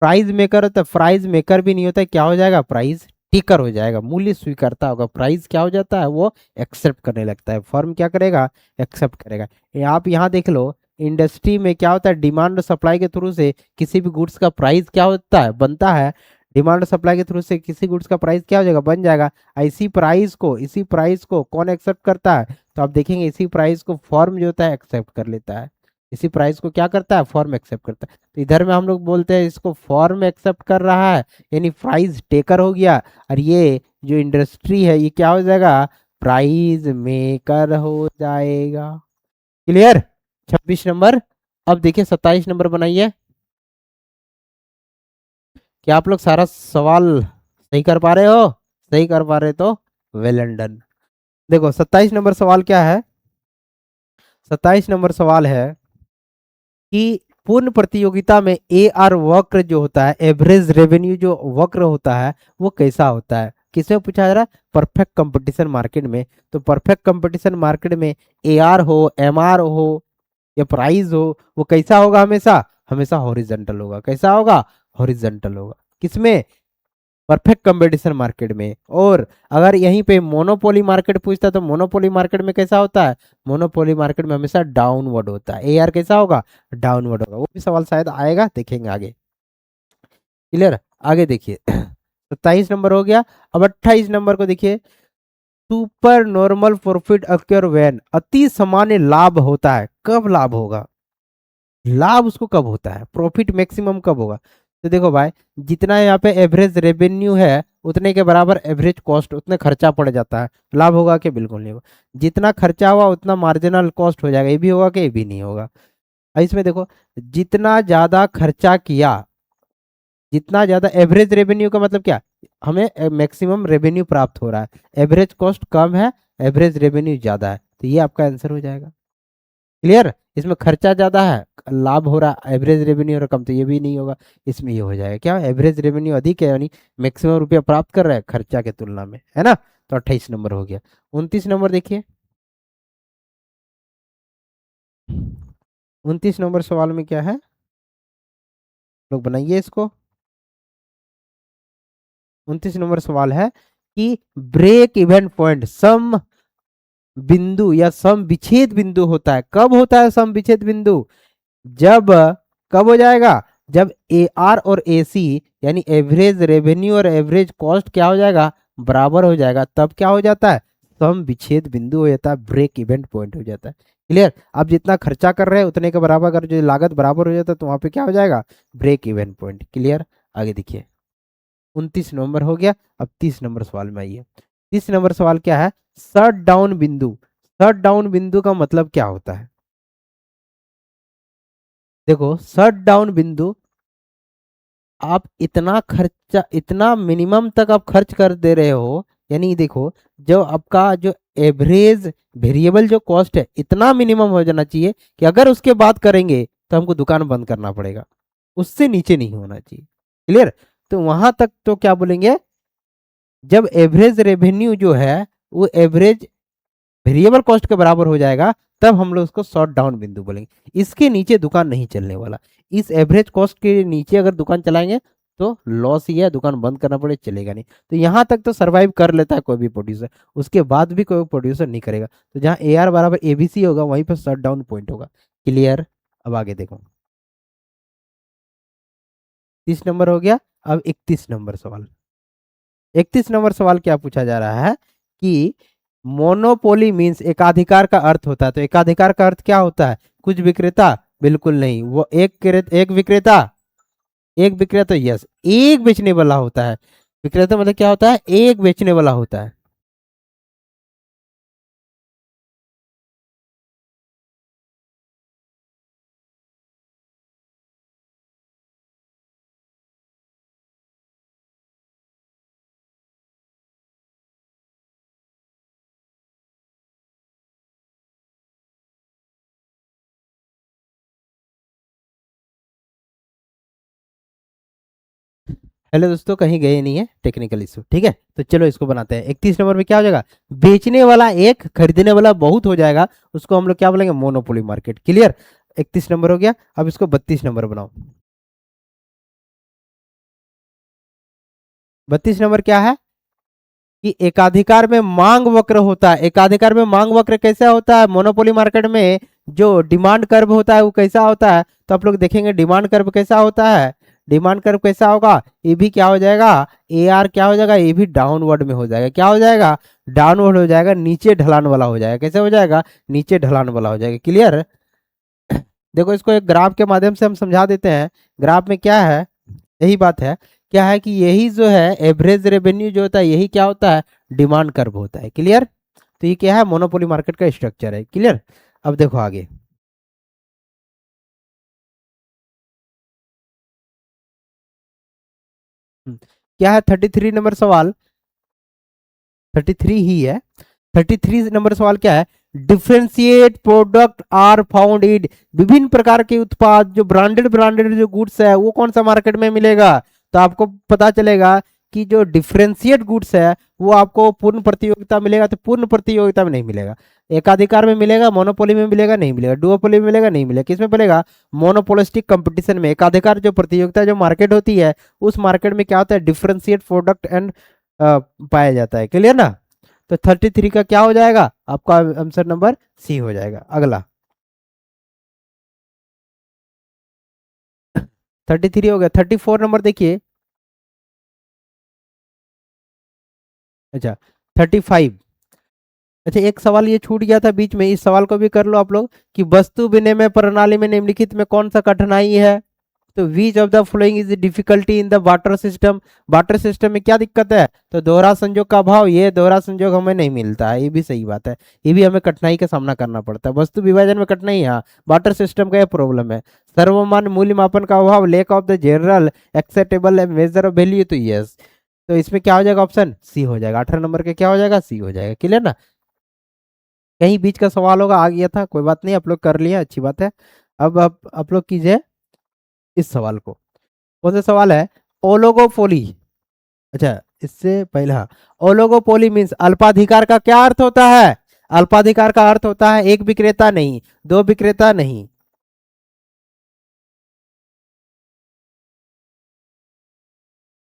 प्राइज मेकर होता है, प्राइज मेकर भी नहीं होता है, क्या हो जाएगा, प्राइज टेकर हो जाएगा, मूल्य स्वीकारता होगा, प्राइस क्या हो जाता है, वो एक्सेप्ट करने लगता है, फर्म क्या करेगा, एक्सेप्ट करेगा। आप यहाँ देख लो, इंडस्ट्री में क्या होता है, डिमांड और सप्लाई के थ्रू से किसी भी गुड्स का प्राइस क्या होता है, बनता है। डिमांड और सप्लाई के थ्रू से किसी गुड्स का प्राइस क्या हो जाएगा, बन जाएगा। इसी प्राइस को कौन एक्सेप्ट करता है, तो आप देखेंगे इसी प्राइस को फर्म जो होता है एक्सेप्ट कर लेता है। इसी प्राइस को क्या करता है, फॉर्म एक्सेप्ट करता है। तो इधर में हम लोग बोलते हैं इसको फॉर्म एक्सेप्ट कर रहा है, यानी प्राइस टेकर हो गया। और ये जो इंडस्ट्री है ये क्या हो जाएगा, प्राइस मेकर हो जाएगा। क्लियर। 26 नंबर। अब देखिए 27 नंबर बनाइए। क्या आप लोग सारा सवाल सही कर पा रहे हो, सही कर पा रहे तो वेल एंड डन। देखो 27 नंबर सवाल क्या है, 27 नंबर सवाल है कि पूर्ण प्रतियोगिता में ए आर वक्र जो होता है, एवरेज रेवेन्यू जो वक्र होता है, वो कैसा होता है, किसमें पूछा जा रहा है, परफेक्ट कंपटीशन मार्केट में। तो परफेक्ट कंपटीशन मार्केट में ए आर हो, एम आर हो या प्राइस हो, वो कैसा होगा, हमेशा हमेशा हॉरिजॉन्टल होगा। कैसा होगा, हॉरिजॉन्टल होगा। किसमें, परफेक्ट कंपटीशन मार्केट में। और अगर यहीं पे मोनोपोली मार्केट पूछता है तो मोनोपोली मार्केट में कैसा होता है, मोनोपोली मार्केट में हमेशा डाउनवर्ड होता है। एआर कैसा होगा, डाउनवर्ड होगा। वो भी सवाल शायद आएगा, देखेंगे आगे। क्लियर। आगे देखिए 27 नंबर हो गया। अब 28 नंबर को देखिए, super normal profit acquire when, अति सामान्य लाभ होता है, कब लाभ होगा, लाभ उसको कब होता है, प्रॉफिट मैक्सिमम कब होगा। तो देखो भाई, जितना यहाँ पे एवरेज रेवेन्यू है उतने के बराबर एवरेज कॉस्ट, उतने खर्चा पड़ जाता है, लाभ होगा कि, बिल्कुल नहीं होगा। जितना खर्चा हुआ उतना मार्जिनल कॉस्ट हो जाएगा, ये भी होगा कि, ये भी नहीं होगा। और इसमें देखो, जितना ज्यादा खर्चा किया, जितना ज्यादा एवरेज रेवेन्यू का मतलब क्या, हमें मैक्सिमम रेवेन्यू प्राप्त हो रहा है, एवरेज कॉस्ट कम है, एवरेज रेवेन्यू ज्यादा है, तो ये आपका आंसर हो जाएगा। क्लियर। इसमें खर्चा ज्यादा है, लाभ हो रहा है, एवरेज रेवेन्यू हो रहा कम, तो ये भी नहीं होगा। इसमें ये हो जाएगा क्या, एवरेज रेवेन्यू अधिक है यानी मैक्सिमम रुपया प्राप्त कर रहा है खर्चा के तुलना में, है ना। तो 28 नंबर हो गया। 29 नंबर देखिए। 29 नंबर सवाल में क्या है, लोग बनाइए इसको। 29 नंबर सवाल है कि ब्रेक इवन पॉइंट सम बिंदु या सम विच्छेद बिंदु होता है, कब होता है सम विच्छेद बिंदु, जब, कब हो जाएगा, जब ए आर और ए सी यानी एवरेज रेवेन्यू और एवरेज कॉस्ट क्या हो जाएगा, बराबर हो जाएगा, तब क्या हो जाता है, सम विच्छेद बिंदु हो जाता है, ब्रेक इवेंट पॉइंट हो जाता है। क्लियर। अब जितना खर्चा कर रहे हैं उतने के बराबर, अगर जो लागत बराबर हो जाता है तो वहां पे क्या हो जाएगा, ब्रेक इवेंट पॉइंट। क्लियर। आगे देखिए। 29 नंबर हो गया। अब 30 नंबर सवाल में आइए। 30 नंबर सवाल क्या है, शट डाउन बिंदु। शट डाउन बिंदु का मतलब क्या होता है, देखो शट डाउन बिंदु, आप इतना खर्चा, इतना मिनिमम तक आप खर्च कर दे रहे हो, यानी देखो जो आपका जो एवरेज वेरिएबल जो कॉस्ट है इतना मिनिमम हो जाना चाहिए कि अगर उसके बाद करेंगे तो हमको दुकान बंद करना पड़ेगा, उससे नीचे नहीं होना चाहिए। क्लियर। तो वहां तक तो क्या बोलेंगे, जब एवरेज रेवेन्यू जो है वो एवरेज वेरिएबल कॉस्ट के बराबर हो जाएगा, तब हम लोग उसको शॉर्ट डाउन बिंदु बोलेंगे। इसके नीचे दुकान नहीं चलने वाला, इस एवरेज कॉस्ट के नीचे अगर दुकान चलाएंगे तो लॉस ही है, दुकान बंद करना पड़े चलेगा नहीं। तो यहाँ तक तो सरवाइव कर लेता है कोई भी प्रोड्यूसर, उसके बाद भी कोई प्रोड्यूसर नहीं करेगा। तो जहाँ ए आर बराबर एबीसी होगा वहीं पर शट डाउन पॉइंट होगा। क्लियर। अब आगे देखो। 30 नंबर हो गया। अब 31 नंबर सवाल। 31 नंबर सवाल क्या पूछा जा रहा है कि मोनोपोली मीन्स एकाधिकार का अर्थ होता है, तो एकाधिकार का अर्थ क्या होता है, कुछ विक्रेता, बिल्कुल नहीं, वो एक विक्रेता, एक विक्रेता, यस, एक बेचने वाला होता है। विक्रेता मतलब क्या होता है, एक बेचने वाला होता है। हेलो दोस्तों, कहीं गए नहीं है, टेक्निकल इशू, ठीक है। तो चलो इसको बनाते हैं। 31 नंबर में क्या हो जाएगा, बेचने वाला एक, खरीदने वाला बहुत हो जाएगा, उसको हम लोग क्या बोलेंगे, मोनोपोली मार्केट। क्लियर। 31 नंबर हो गया। अब इसको 32 नंबर बनाओ। 32 नंबर क्या है कि एकाधिकार में मांग वक्र होता है। एकाधिकार में मांग वक्र कैसा होता है, मोनोपोली मार्केट में जो डिमांड कर्व होता है वो कैसा होता है, तो आप लोग देखेंगे डिमांड कर्व कैसा होता है, डिमांड कर्व कैसा होगा, ये भी क्या हो जाएगा, ए आर क्या हो जाएगा, ये भी डाउनवर्ड में हो जाएगा, क्या हो जाएगा, डाउनवर्ड हो जाएगा, नीचे ढलान वाला हो जाएगा। कैसे हो जाएगा, नीचे ढलान वाला हो जाएगा। क्लियर। देखो इसको एक ग्राफ के माध्यम से हम समझा देते हैं। ग्राफ में क्या है, यही बात है, क्या है कि यही जो है एवरेज रेवेन्यू जो होता है यही क्या होता है, डिमांड कर्व होता है। क्लियर। तो ये क्या है, मोनोपोली मार्केट का स्ट्रक्चर है। क्लियर। अब देखो आगे। क्या है 33 नंबर सवाल, 33 ही है। 33 नंबर सवाल क्या है, differentiate product are found in, विभिन्न प्रकार के उत्पाद जो ब्रांडेड ब्रांडेड जो गुड्स है वो कौन सा मार्केट में मिलेगा, तो आपको पता चलेगा कि जो डिफ्रेंशिएट गुड्स है वो आपको पूर्ण प्रतियोगिता मिलेगा, तो पूर्ण प्रतियोगिता में नहीं मिलेगा। एकाधिकार में मिलेगा, मोनोपोली में मिलेगा, नहीं मिलेगा, डुओपोली में मिलेगा, नहीं मिलेगा, किस में मिलेगा, मोनोपोलिस्टिक कंपटीशन में। एकाधिकार जो प्रतियोगिता जो मार्केट होती है उस मार्केट में क्या होता है, डिफ्रेंशिएट प्रोडक्ट एंड पाया जाता है। क्लियर ना। तो 33 का क्या हो जाएगा, आपका आंसर नंबर सी हो जाएगा। अगला 33 हो गया। 34 नंबर देखिए। अच्छा 35। अच्छा एक सवाल ये छूट गया था बीच में, इस सवाल को भी कर लो आप लोग कि वस्तु विनिमय प्रणाली में निम्नलिखित में कौन सा कठिनाई है, तो विच of the following is difficulty in the water system. Water system में क्या दिक्कत है, तो दोहरा संजोग का अभाव, ये दोहरा संजोग हमें नहीं मिलता है, ये भी सही बात है, ये भी हमें कठिनाई का सामना करना पड़ता है। वस्तु विभाजन में कठिनाई, हाँ वाटर सिस्टम का ये प्रॉब्लम है। सर्वमान मूल्य मापन का अभाव, lake of the general acceptable measure of value, तो यस, तो इसमें क्या हो जाएगा, ऑप्शन सी हो जाएगा। 18 नंबर के क्या हो जाएगा, सी हो जाएगा। क्लियर ना। कहीं बीच का सवाल होगा, आ गया था, कोई बात नहीं, आप लोग कर लिया, अच्छी बात है। अब आप लोग कीजिए इस सवाल को। कौन सा सवाल है? ओलोगोपोली। अच्छा, इससे पहले, हाँ, ओलोगोपोली मीन्स अल्पाधिकार का क्या अर्थ होता है? अल्पाधिकार का अर्थ होता है एक विक्रेता नहीं, दो विक्रेता नहीं।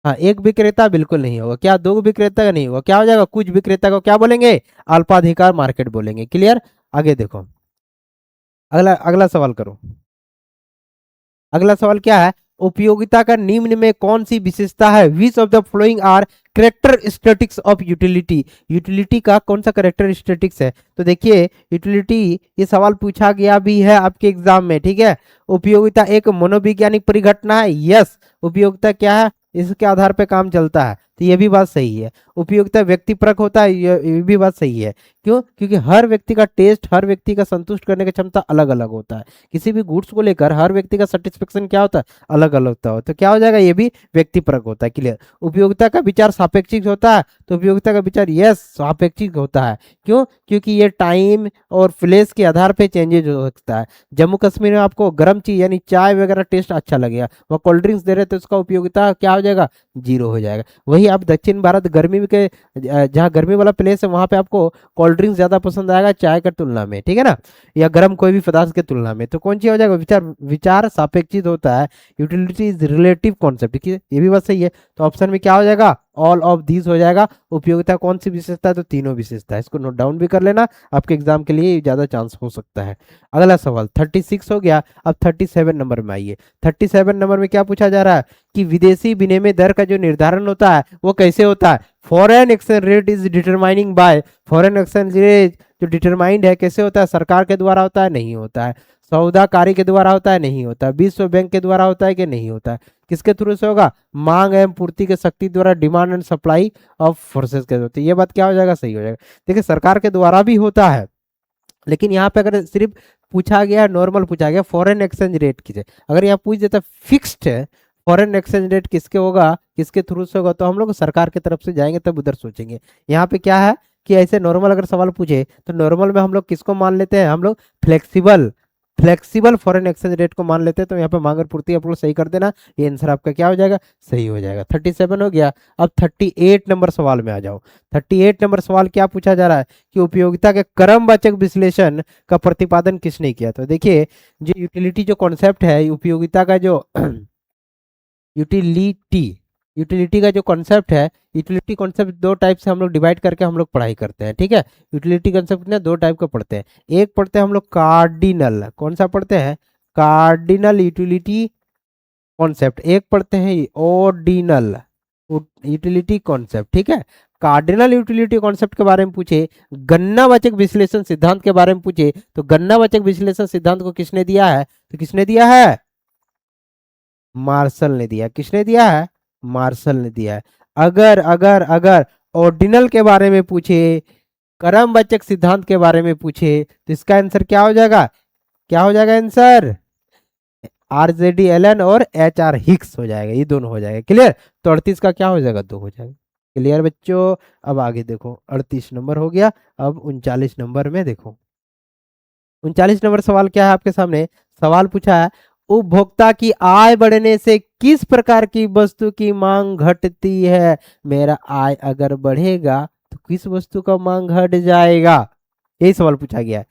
हाँ, एक विक्रेता बिल्कुल नहीं होगा। क्या दो विक्रेता का नहीं होगा? क्या हो जाएगा? कुछ विक्रेता को क्या बोलेंगे? अल्पाधिकार मार्केट बोलेंगे। क्लियर? आगे देखो, अगला अगला सवाल करो। अगला सवाल क्या है? उपयोगिता का निम्न में कौन सी विशेषता है? Which of the following are characteristics of utility. Utility का कौन सा करेक्टरिस्टिक्स है? तो देखिए, यूटिलिटी, ये सवाल पूछा गया भी है आपके एग्जाम में, ठीक है। उपयोगिता एक मनोवैज्ञानिक परिघटना है। यस, उपयोगिता क्या है? इसके आधार पे काम चलता है, तो ये भी बात सही है। उपयोगिता व्यक्तिपरक होता है, ये भी बात सही है। क्यों? क्योंकि हर व्यक्ति का टेस्ट, हर व्यक्ति का संतुष्ट करने की क्षमता अलग अलग होता है। किसी भी गुड्स को लेकर हर व्यक्ति का सेटिस्फेक्शन क्या होता है? अलग अलग होता है। तो क्या हो जाएगा? ये भी व्यक्तिपरक होता है। क्लियर? उपयोगिता का विचार सापेक्षिक होता है, तो उपयोगिता का विचार यस सापेक्षिक होता है। क्यों? क्योंकि ये टाइम और प्लेस के आधार पे चेंजेज हो सकता है। जम्मू कश्मीर में आपको गर्म चीज यानी चाय वगैरह टेस्ट अच्छा लगेगा, वह कोल्ड ड्रिंक्स दे रहे तो उसका उपयोगिता क्या हो जाएगा? जीरो हो जाएगा। वही आप दक्षिण भारत गर्मी के जहाँ गर्मी वाला प्लेस है वहां पे आपको कोल्ड ड्रिंक्स ज्यादा पसंद आएगा चाय के तुलना में, ठीक है ना, या गर्म कोई भी पदार्थ के तुलना में। तो कौन सी हो जाएगा? विचार विचार सापेक्षिक होता है। यूटिलिटी इज रिलेटिव कॉन्सेप्ट, ठीक है, ये भी बात सही है। तो ऑप्शन में क्या हो जाएगा? ऑल ऑफ दीज हो जाएगा। उपयोगिता कौन सी विशेषता है? तो तीनों विशेषता है। इसको नोट डाउन भी कर लेना, आपके एग्जाम के लिए ज्यादा चांस हो सकता है। अगला सवाल 36 हो गया। अब 37 नंबर में आइए। 37 नंबर में क्या पूछा जा रहा है कि विदेशी विनिमय दर का जो निर्धारण होता है वो कैसे होता है? Foreign exchange rate is determining by. Foreign exchange rate जो डिटरमाइंड है कैसे होता है? सरकार के द्वारा होता है? नहीं होता है। सौदाकारी के द्वारा होता है? नहीं होता है। विश्व बैंक के द्वारा होता है कि नहीं होता है? किसके थ्रू से होगा? मांग एवं पूर्ति के शक्ति द्वारा, demand and supply of forces के होते हैं। ये बात क्या हो जाएगा? सही हो जाएगा। देखिए, सरकार के द्वारा भी होता है, लेकिन यहाँ पे अगर सिर्फ पूछा गया, नॉर्मल पूछा गया फॉरेन एक्सचेंज रेट की, अगर यहाँ पूछ देता फिक्स्ड है फॉरेन एक्सचेंज रेट किसके होगा, किसके थ्रू से होगा, तो हम लोग सरकार की तरफ से जाएंगे तब उधर सोचेंगे। यहाँ पे क्या है कि ऐसे नॉर्मल अगर सवाल पूछे तो नॉर्मल में हम लोग किसको मान लेते हैं? हम लोग flexible flexible foreign exchange rate को मान लेते हैं। तो यहाँ पे मांग और पूर्ति आप लोग सही कर देना, ये आंसर आपका क्या हो जाएगा? सही हो जाएगा। 37 हो गया। अब 38 नंबर सवाल में आ जाओ। 38 नंबर सवाल क्या पूछा जा रहा है कि उपयोगिता के क्रमवाचक विश्लेषण का प्रतिपादन किसने किया? तो देखिए, जो यूटिलिटी जो कॉन्सेप्ट है, उपयोगिता का जो यूटिलिटी यूटिलिटी का जो कॉन्सेप्ट है, यूटिलिटी कॉन्सेप्ट दो टाइप से हम लोग डिवाइड करके हम लोग पढ़ाई करते हैं, ठीक है। यूटिलिटी कॉन्सेप्ट ने दो टाइप का पढ़ते हैं। एक पढ़ते हैं हम लोग कार्डिनल, कौन सा पढ़ते हैं? Cardinal utility concept. एक पढ़ते हैं ऑर्डिनल यूटिलिटी कॉन्सेप्ट, ठीक है। कार्डिनल यूटिलिटी कॉन्सेप्ट के बारे में पूछे, गणनावाचक विश्लेषण सिद्धांत के बारे में पूछे, तो गणनावाचक विश्लेषण सिद्धांत को किसने दिया है? तो किसने दिया है? मार्शल ने दिया। किसने दिया है? मार्शल ने दिया है। अगर अगर अगर ऑर्डिनल के बारे में पूछे, क्रमवाचक सिद्धांत के बारे में पूछे, तो इसका आंसर क्या हो जाएगा? क्या हो जाएगा आंसर? RJD एलन और HR हिक्स हो जाएगा, ये दोनों हो जाएगा। क्लियर? तो 38 का क्या हो जाएगा? 2 हो जाएगा। क्लियर बच्चों? अब आगे देखो, 38 नंबर हो गया। अब 39 नंबर में देखो। 39 नंबर सवाल क्या है आपके सामने? सवाल पूछा है, उपभोक्ता की आय बढ़ने से किस प्रकार की वस्तु की मांग घटती है? मेरा आय अगर बढ़ेगा तो किस वस्तु का मांग घट जाएगा? यही सवाल पूछा गया है।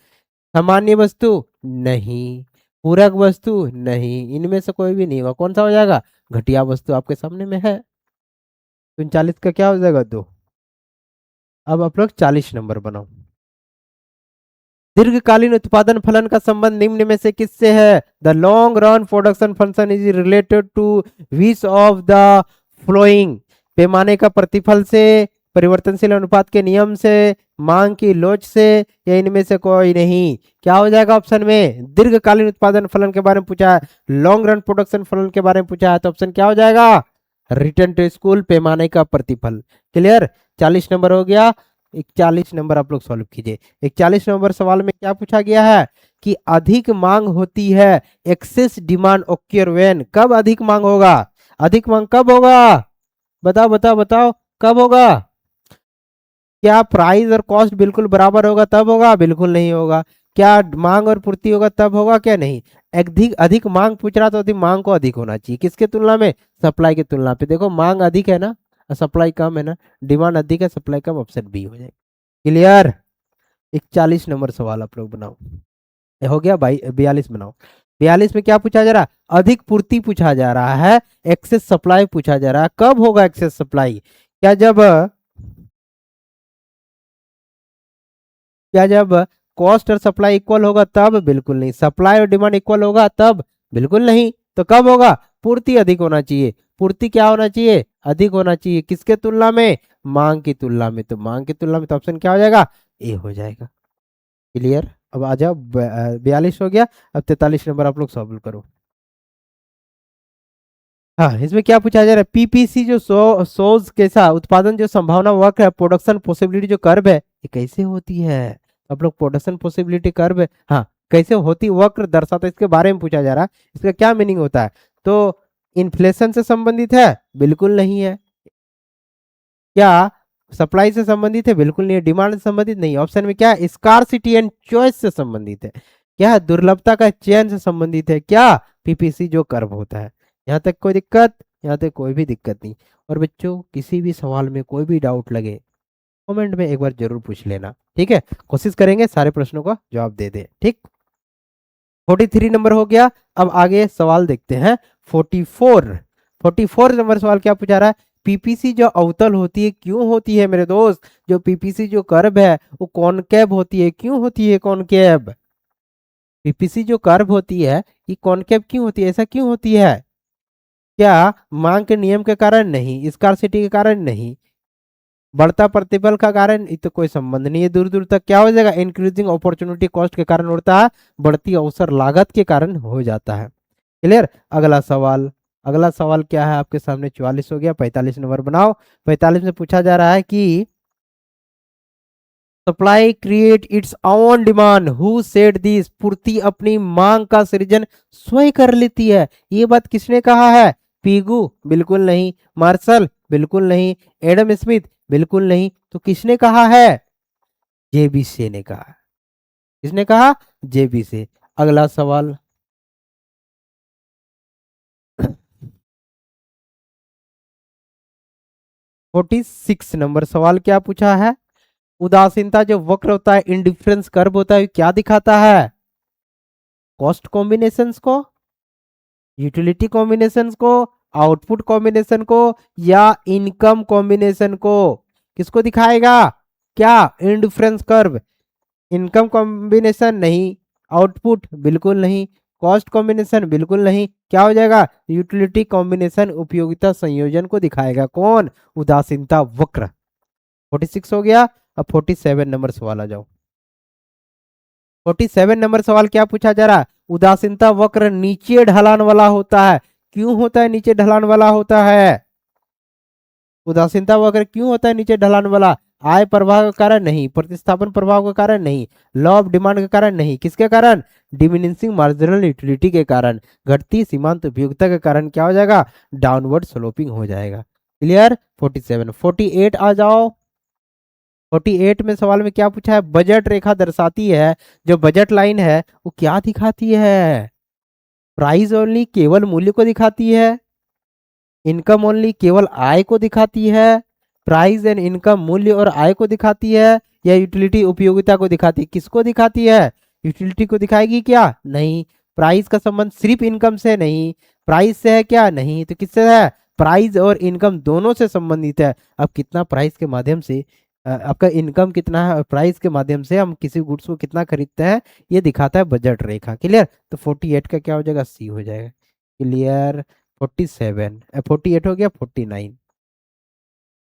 सामान्य वस्तु? नहीं। पूरक वस्तु? नहीं। इनमें से कोई भी नहीं होगा। कौन सा हो जाएगा? घटिया वस्तु आपके सामने में है। 39 का क्या हो जाएगा? 2। अब आप लोग 40 नंबर बनाओ। दीर्घकालीन उत्पादन फलन का संबंध निम्न में से किससे है? The long run production function is related to which of the following. पैमाने का प्रतिफल से, परिवर्तनशील अनुपात के नियम से, मांग की लोच से, या इनमें से कोई नहीं? क्या हो जाएगा ऑप्शन में? दीर्घकालीन उत्पादन फलन के बारे में पूछा है, लॉन्ग रन प्रोडक्शन फलन के बारे में पूछा है, तो ऑप्शन क्या हो जाएगा? रिटर्न टू स्कूल, पैमाने का प्रतिफल। क्लियर? 40 नंबर हो गया। 41 नंबर आप लोग सॉल्व कीजिए। 41 नंबर सवाल में क्या पूछा गया है कि अधिक मांग होती है, एक्सेस डिमांड ओक्योर व्हेन। कब अधिक मांग होगा? अधिक मांग कब होगा? बताओ बताओ बताओ, कब होगा? क्या प्राइस और कॉस्ट बिल्कुल बराबर होगा तब होगा? बिल्कुल नहीं होगा। क्या मांग और पूर्ति होगा तब होगा? क्या नहीं। अधिक अधिक मांग पूछ रहा तो अधिक मांग को अधिक होना चाहिए, किसके तुलना में? सप्लाई की तुलना पे। देखो मांग अधिक है ना, सप्लाई कम है ना, डिमांड अधिक है सप्लाई कम, ऑप्शन बी हो जाएगा। क्लियर। 41 नंबर सवाल आप लोग बनाओ। ये हो गया भाई, 42 बनाओ। 42 में क्या पूछा जा रहा है? अधिक पूर्ति पूछा जा रहा है, एक्सेस सप्लाई पूछा जा रहा है। कब होगा एक्सेस सप्लाई? क्या जब कॉस्ट और सप्लाई इक्वल होगा तब? बिल्कुल नहीं। सप्लाई और डिमांड इक्वल होगा तब? बिल्कुल नहीं। तो कब होगा? पूर्ति अधिक होना चाहिए। पूर्ति क्या होना चाहिए? अधिक होना चाहिए, किसके तुलना में? मांग की तुलना में। तो मांग की तुलना में तो ऑप्शन क्या हो जाएगा? ए हो जाएगा। क्लियर। अब आ जाओ, 42 हो गया। अब 43 नंबर आप लोग सॉल्व करो। हाँ, इसमें क्या पूछा जा रहा है? पीपीसी जो सोज कैसा उत्पादन जो संभावना वक्र है, प्रोडक्शन पॉसिबिलिटी जो कर्व है, ये कैसे होती है? आप लोग प्रोडक्शन पॉसिबिलिटी कर्व, हाँ, कैसे होती वक्र दर्शाता है, इसके बारे में पूछा जा रहा है। इसका क्या मीनिंग होता है? तो इन्फ्लेशन से संबंधित है? बिल्कुल नहीं है। क्या सप्लाई से संबंधित है? बिल्कुल नहीं है। डिमांड से संबंधित नहीं है। ऑप्शन में क्या है? स्कार्सिटी एंड चॉइस से संबंधित है। क्या है? दुर्लभता का चयन से संबंधित है। क्या? पीपीसी जो कर्व होता है। यहाँ तक कोई दिक्कत? यहाँ तक कोई भी दिक्कत नहीं। और बच्चों किसी भी सवाल में कोई भी डाउट लगे, कमेंट में एक बार जरूर पूछ लेना, ठीक है? कोशिश करेंगे सारे प्रश्नों का जवाब दे दे, ठीक। 43 नंबर हो गया। अब आगे सवाल देखते हैं। 44 नंबर सवाल क्या पूछा रहा है? पीपीसी जो अवतल होती है क्यों होती है मेरे दोस्त? जो पीपीसी जो कर्व है वो कॉनकेव होती है, क्यों होती है कॉनकेव? पीपीसी जो कर्व होती है ये कॉनकेव क्यों होती है, ऐसा क्यों होती है? क्या मांग के नियम के कारण? नहीं। स्कार्सिटी के कारण? नहीं। बढ़ता प्रतिबल का कारण? ये तो कोई संबंध नहीं है दूर दूर तक। क्या हो जाएगा? इंक्रीजिंग अपॉर्चुनिटी कॉस्ट के कारण उड़ता है, बढ़ती अवसर लागत के कारण हो जाता है। क्लियर। अगला सवाल। अगला सवाल क्या है आपके सामने? 44 हो गया। 45 नंबर बनाओ। 45 में पूछा जा रहा है कि supply create its own demand, who said this? पूर्ति अपनी मांग का सृजन स्वयं कर लेती है, ये बात किसने कहा है? पीगू? बिल्कुल नहीं। मार्शल? बिल्कुल नहीं। Adam Smith? बिल्कुल नहीं। तो किसने कहा है? जेबी से ने कहा। किसने कहा? जेबी से। अगला सवाल। 46 नंबर सवाल क्या पूछा है? उदासीनता जो वक्र होता है, इंडिफरेंस कर्व होता है, क्या दिखाता है? कॉस्ट कॉम्बिनेशंस को, यूटिलिटी कॉम्बिनेशंस को, आउटपुट कॉम्बिनेशन को, या इनकम कॉम्बिनेशन को? किसको दिखाएगा? क्या? Indifference curve. इनकम कॉम्बिनेशन नहीं। आउटपुट? बिल्कुल नहीं। Cost combination? बिल्कुल नहीं। क्या हो जाएगा? यूटिलिटी कॉम्बिनेशन, उपयोगिता संयोजन को दिखाएगा। कौन? उदासीनता वक्र। 46 हो गया। अब 47 नंबर सवाल आ जाओ। 47 नंबर सवाल क्या पूछा जा रहा है? उदासीनता वक्र नीचे ढलान वाला होता है, क्यों होता है नीचे ढलान वाला होता है? उदासीनता वक्र क्यों होता है नीचे ढलान वाला? आय प्रभाव के कारण? नहीं। प्रतिस्थापन प्रभाव के कारण? नहीं। लॉ ऑफ डिमांड के कारण? नहीं। किसके कारण? डिमिनिशिंग मार्जिनल यूटिलिटी के कारण, घटती सीमांत उपयोगिता के कारण। क्या हो जाएगा? डाउनवर्ड स्लोपिंग हो जाएगा। क्लियर। 47। 48 आ जाओ। 48 में सवाल में क्या पूछा है? बजट रेखा दर्शाती है, जो बजट लाइन है वो क्या दिखाती है? प्राइस ओनली केवल मूल्य को दिखाती है, इनकम ओनली केवल आय को दिखाती है, प्राइस एंड इनकम मूल्य और आय को दिखाती है, या यूटिलिटी उपयोगिता को दिखाती है? किसको दिखाती है? यूटिलिटी को दिखाएगी क्या? नहीं। प्राइस का संबंध सिर्फ इनकम से नहीं, प्राइस से है क्या? नहीं। तो किससे है? प्राइस और इनकम दोनों से संबंधित है। अब कितना प्राइस के माध्यम से आपका इनकम कितना है, प्राइस के माध्यम से हम किसी गुड्स को कितना खरीदते हैं, ये दिखाता है बजट रेखा। क्लियर। तो 48 का क्या हो जाएगा? सी हो जाएगा। क्लियर। 47, 48 हो गया। 49।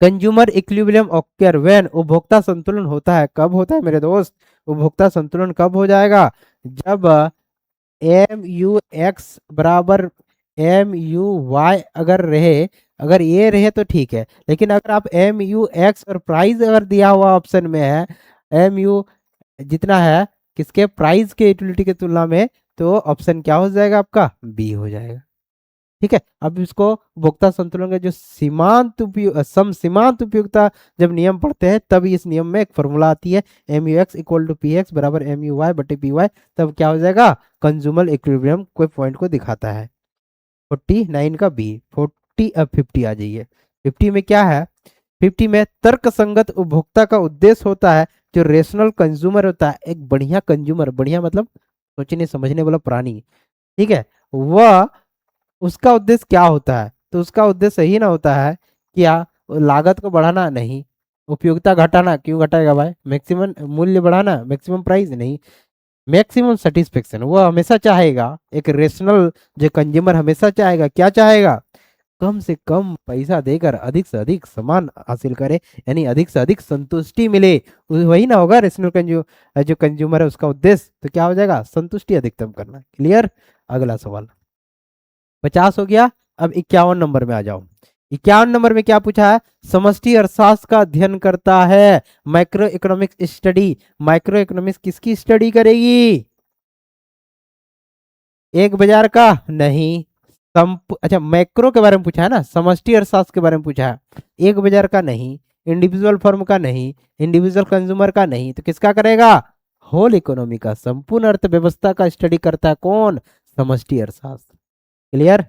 कंज्यूमर इक्विलिब्रियम ऑक्यर व्हेन, उपभोक्ता संतुलन होता है, कब होता है मेरे दोस्त? उपभोक्ता संतुलन कब हो जाएगा? जब एम यू एक्स बराबर एम यू वाई अगर रहे, अगर ये रहे तो ठीक है, लेकिन अगर आप एम यू एक्स और प्राइस अगर दिया हुआ ऑप्शन में है, एम यू जितना है किसके? प्राइस के यूटिलिटी के तुलना में, तो ऑप्शन क्या हो जाएगा आपका? बी हो जाएगा। ठीक है, अब इसको उपभोक्ता संतुलन का जो सीमांत उपयोगिता जब नियम पढ़ते हैं तब इस नियम में एक फॉर्मूला आती है, M U X equal to P X बराबर एम यू वाई बटे पी वाई, तब क्या हो जाएगा, कंज्यूमर इक्विलिब्रियम कोई पॉइंट को दिखाता है। 49 का बी, 40 अब 50 आ जाइए। 50 में क्या है, 50 में तर्क संगत उपभोक्ता का उद्देश्य होता है, जो रेशनल कंज्यूमर होता है, एक बढ़िया कंज्यूमर, बढ़िया मतलब सोचने समझने वाला प्राणी, ठीक है, वह उसका उद्देश्य क्या होता है, तो उसका उद्देश्य यही ना होता है क्या, लागत को बढ़ाना नहीं, उपयोगिता घटाना, क्यों घटाएगा भाई, मैक्सिमम मूल्य बढ़ाना, मैक्सिमम प्राइस नहीं, मैक्सिमम सेटिस्फेक्शन, वो हमेशा चाहेगा, एक रेशनल जो कंज्यूमर हमेशा चाहेगा, क्या चाहेगा, कम से कम पैसा देकर अधिक से अधिक सामान हासिल करे, यानी अधिक से अधिक संतुष्टि मिले, वही ना होगा रेशनल जो कंज्यूमर है उसका उद्देश्य, तो क्या हो जाएगा, संतुष्टि अधिकतम करना। क्लियर, अगला सवाल 50 हो गया। अब 51 नंबर में आ जाओ। 51 नंबर में क्या पूछा है, समष्टि अर्थशास्त्र का अध्ययन करता है, micro economics study, micro economics किसकी स्टडी करेगी, एक बाजार का नहीं, अच्छा मैक्रो के बारे में पूछा है ना, समष्टि अर्थशास्त्र के बारे में पूछा है, एक बाजार का नहीं, इंडिविजुअल फर्म का नहीं, इंडिविजुअल कंज्यूमर का नहीं, तो किसका करेगा, होल इकोनॉमी का, संपूर्ण अर्थव्यवस्था का स्टडी करता है कौन, समष्टि अर्थशास्त्र। क्लियर,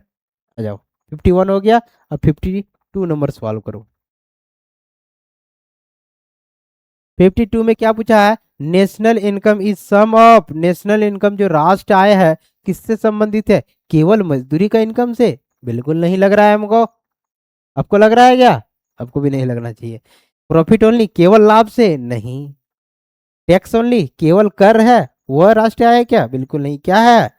आ जाओ 51 हो गया। अब 52 नंबर सॉल्व करो। 52 में क्या पूछा है, national income is sum of, national income जो राष्ट्र आय है किससे संबंधित है, केवल मजदूरी का इनकम से, बिल्कुल नहीं लग रहा है हमको, आपको लग रहा है क्या, आपको भी नहीं लगना चाहिए। प्रॉफिट ओनली, केवल लाभ से, नहीं। टैक्स ओनली, केवल कर है, वह राष्ट्र आय है क्या, बिल्कुल नहीं, क्या है,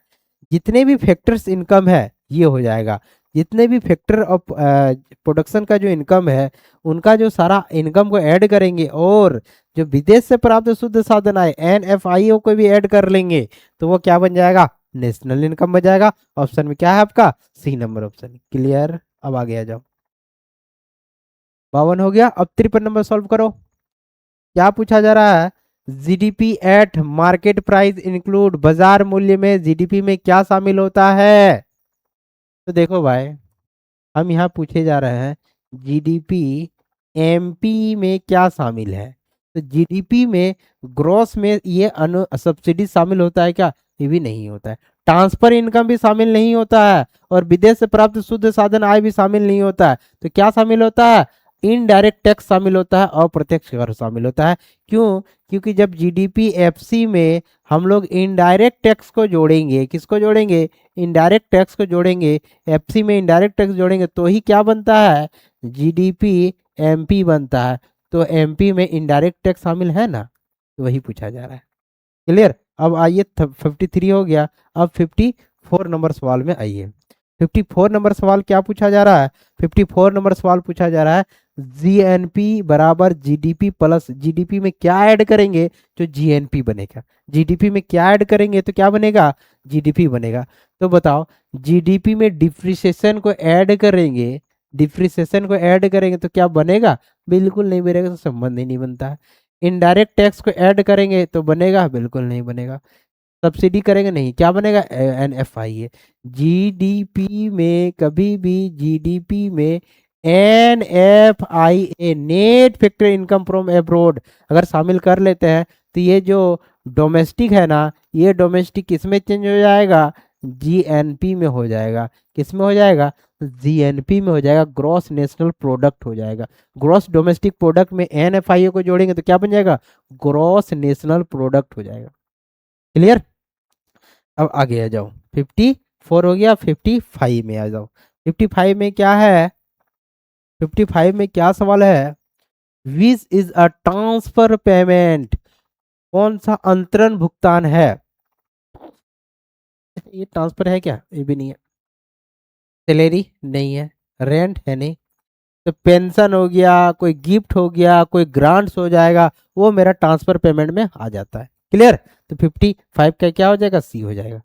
जितने भी फैक्टर्स इनकम है ये हो जाएगा, जितने भी फैक्टर ऑफ प्रोडक्शन का जो इनकम है उनका जो सारा इनकम को ऐड करेंगे, और जो विदेश से प्राप्त शुद्ध साधन आए NFIO को भी ऐड कर लेंगे, तो वो क्या बन जाएगा, नेशनल इनकम बन जाएगा। ऑप्शन में क्या है आपका, सी नंबर ऑप्शन। क्लियर, अब आगे आ जाओ। 52 हो गया। अब 53 नंबर सॉल्व करो। क्या पूछा जा रहा है, GDP at market price include, बाजार मूल्य में जीडीपी में क्या शामिल होता है, तो देखो भाई हम यहाँ पूछे जा रहे हैं जीडीपी एमपी में क्या शामिल है, तो जीडीपी में ग्रॉस में ये अनु सब्सिडी शामिल होता है क्या, ये भी नहीं होता है, ट्रांसफर इनकम भी शामिल नहीं होता है, और विदेश से प्राप्त शुद्ध साधन आय भी शामिल नहीं होता है, तो क्या शामिल होता है, इनडायरेक्ट टैक्स शामिल होता है, अप्रत्यक्ष कर शामिल होता है। क्यों, क्योंकि जब जीडीपी एफसी में हम लोग इनडायरेक्ट टैक्स को जोड़ेंगे, किसको जोड़ेंगे, इनडायरेक्ट टैक्स को जोड़ेंगे, एफसी में इनडायरेक्ट टैक्स जोड़ेंगे तो ही क्या बनता है, जीडीपी एमपी बनता है, तो एमपी में इनडायरेक्ट टैक्स शामिल है ना, तो वही पूछा जा रहा है। क्लियर, अब आइए 53 हो गया। अब 54 नंबर सवाल में आइए। 54 नंबर सवाल क्या पूछा जा रहा है, 54 नंबर सवाल पूछा जा रहा है, जीएनपी बराबर जीडीपी प्लस, जीडीपी में क्या ऐड करेंगे जो जीएनपी बनेगा, जीडीपी में क्या ऐड करेंगे तो क्या बनेगा, जीडीपी बनेगा। तो बताओ, जीडीपी में डिप्रिसिएशन को ऐड करेंगे, डिप्रिसिएशन को ऐड करेंगे तो क्या बनेगा, बिल्कुल नहीं बनेगा, तो संबंध ही नहीं बनता है। इनडायरेक्ट टैक्स को ऐड करेंगे तो बनेगा, बिल्कुल नहीं बनेगा। सब्सिडी करेंगे, नहीं, क्या बनेगा, NFIA। जीडीपी में कभी भी, जीडीपी में NFIA, net factor income from abroad, अगर शामिल कर लेते हैं तो ये जो डोमेस्टिक है ना, ये डोमेस्टिक किस में चेंज हो जाएगा, जीएनपी में हो जाएगा, किस में हो जाएगा, जीएनपी में हो जाएगा, ग्रॉस नेशनल प्रोडक्ट हो जाएगा। ग्रॉस डोमेस्टिक प्रोडक्ट में NFIA को जोड़ेंगे तो क्या बन जाएगा, ग्रॉस नेशनल प्रोडक्ट हो जाएगा। क्लियर, अब आगे आ जाओ। 54 हो गया, 55 में आ जाओ। 55 में क्या है, 55 में क्या सवाल है, which is a transfer payment, कौन सा अंतरण भुगतान है, ये ट्रांसफर है क्या, ये भी नहीं है। सैलरी नहीं है, रेंट है नहीं, तो पेंशन हो गया, कोई गिफ्ट हो गया, कोई ग्रांट्स हो जाएगा, वो मेरा ट्रांसफर पेमेंट में आ जाता है। क्लियर, तो 55 का क्या हो जाएगा, सी हो जाएगा।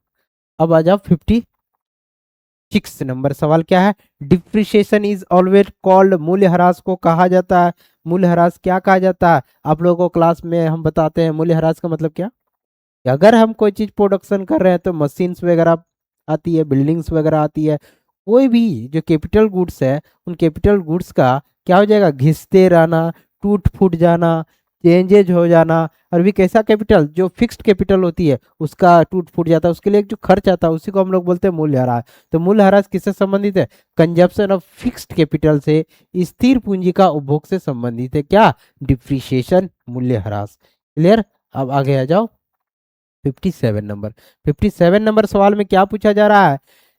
अब आ जाओ 56 नंबर सवाल क्या है, डिप्रिसिएशन इज ऑलवेज कॉल्ड, मूल्यह्रास को कहा जाता है, मूल्यह्रास क्या कहा जाता है, आप लोगों को क्लास में हम बताते हैं मूल्यह्रास का मतलब क्या, कि अगर हम कोई चीज प्रोडक्शन कर रहे हैं तो मशीन्स वगैरह आती है, बिल्डिंग्स वगैरह आती है, कोई भी जो कैपिटल गुड्स है उन कैपिटल गुड्स का क्या हो जाएगा, घिसते रहना, टूट फूट जाना, चेंजेज हो जाना। और भी कैसा कैपिटल, जो फिक्स्ड कैपिटल होती है उसका टूट फूट जाता है, उसके लिए जो खर्च आता है उसी को हम लोग बोलते हैं मूल्यह्रास। तो मूल्यह्रास किससे संबंधित है, कंजप्शन ऑफ फिक्स्ड कैपिटल से, स्थिर पूंजी का उपभोग से संबंधित है क्या, डिप्रिसिएशन, मूल्यह्रास। क्लियर। अब आगे आ जाओ 57 नंबर। 57 नंबर सवाल में क्या पूछा जा रहा है,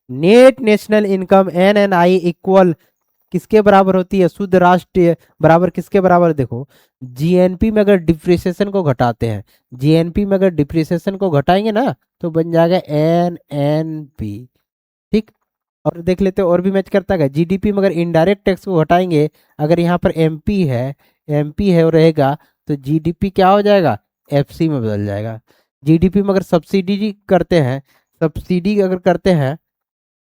net national income NNI equal किसके बराबर होती है, शुद्ध राष्ट्रीय बराबर किसके बराबर, देखो जीएनपी में अगर डिप्रिसिएशन को घटाते हैं, जीएनपी में अगर डिप्रिसिएशन को घटाएंगे ना तो बन जाएगा NNP। ठीक। और देख लेते हैं और भी मैच करता है, जीडीपी में अगर इनडायरेक्ट टैक्स को घटाएंगे, अगर यहाँ पर एमपी है और रहेगा, तो जीडीपी क्या हो जाएगा, एफसी में बदल जाएगा। जीडीपी में अगर सब्सिडी करते हैं, सब्सिडी अगर करते हैं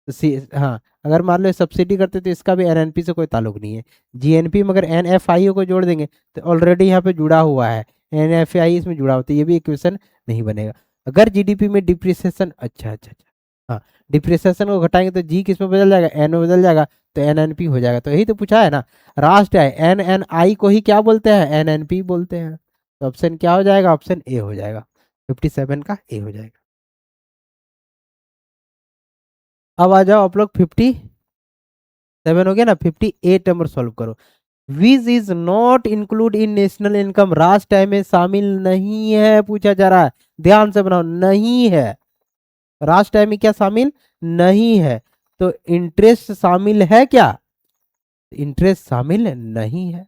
हाँ, अगर मान लो सब्सिडी करते तो इसका भी एनएनपी से कोई ताल्लुक नहीं है। जीएनपी में अगर एनएफआई को जोड़ देंगे तो ऑलरेडी यहाँ पे जुड़ा हुआ है, एनएफआई इसमें जुड़ा होता है, ये भी इक्वेशन नहीं बनेगा। अगर जीडीपी में डिप्रिसिएशन, अच्छा अच्छा अच्छा, हाँ, डिप्रिसिएशन को घटाएंगे तो जी किस में बदल जाएगा, एन में बदल जाएगा, तो एनएनपी हो जाएगा। तो यही तो पूछा है ना, राष्ट्र है एनएनआई को ही क्या बोलते हैं, एनएनपी बोलते हैं। तो ऑप्शन क्या हो जाएगा, ऑप्शन ए हो जाएगा, 57 का ए हो जाएगा। अब आ जाओ आप लोग 57 हो गया ना, 58 नंबर सॉल्व करो। Which is not include in national income, राष्ट्र आय में शामिल नहीं है, पूछा जा रहा है, ध्यान से बनाओ, नहीं है, राष्ट्र आय में क्या शामिल नहीं है। तो इंटरेस्ट शामिल है क्या, इंटरेस्ट शामिल नहीं है,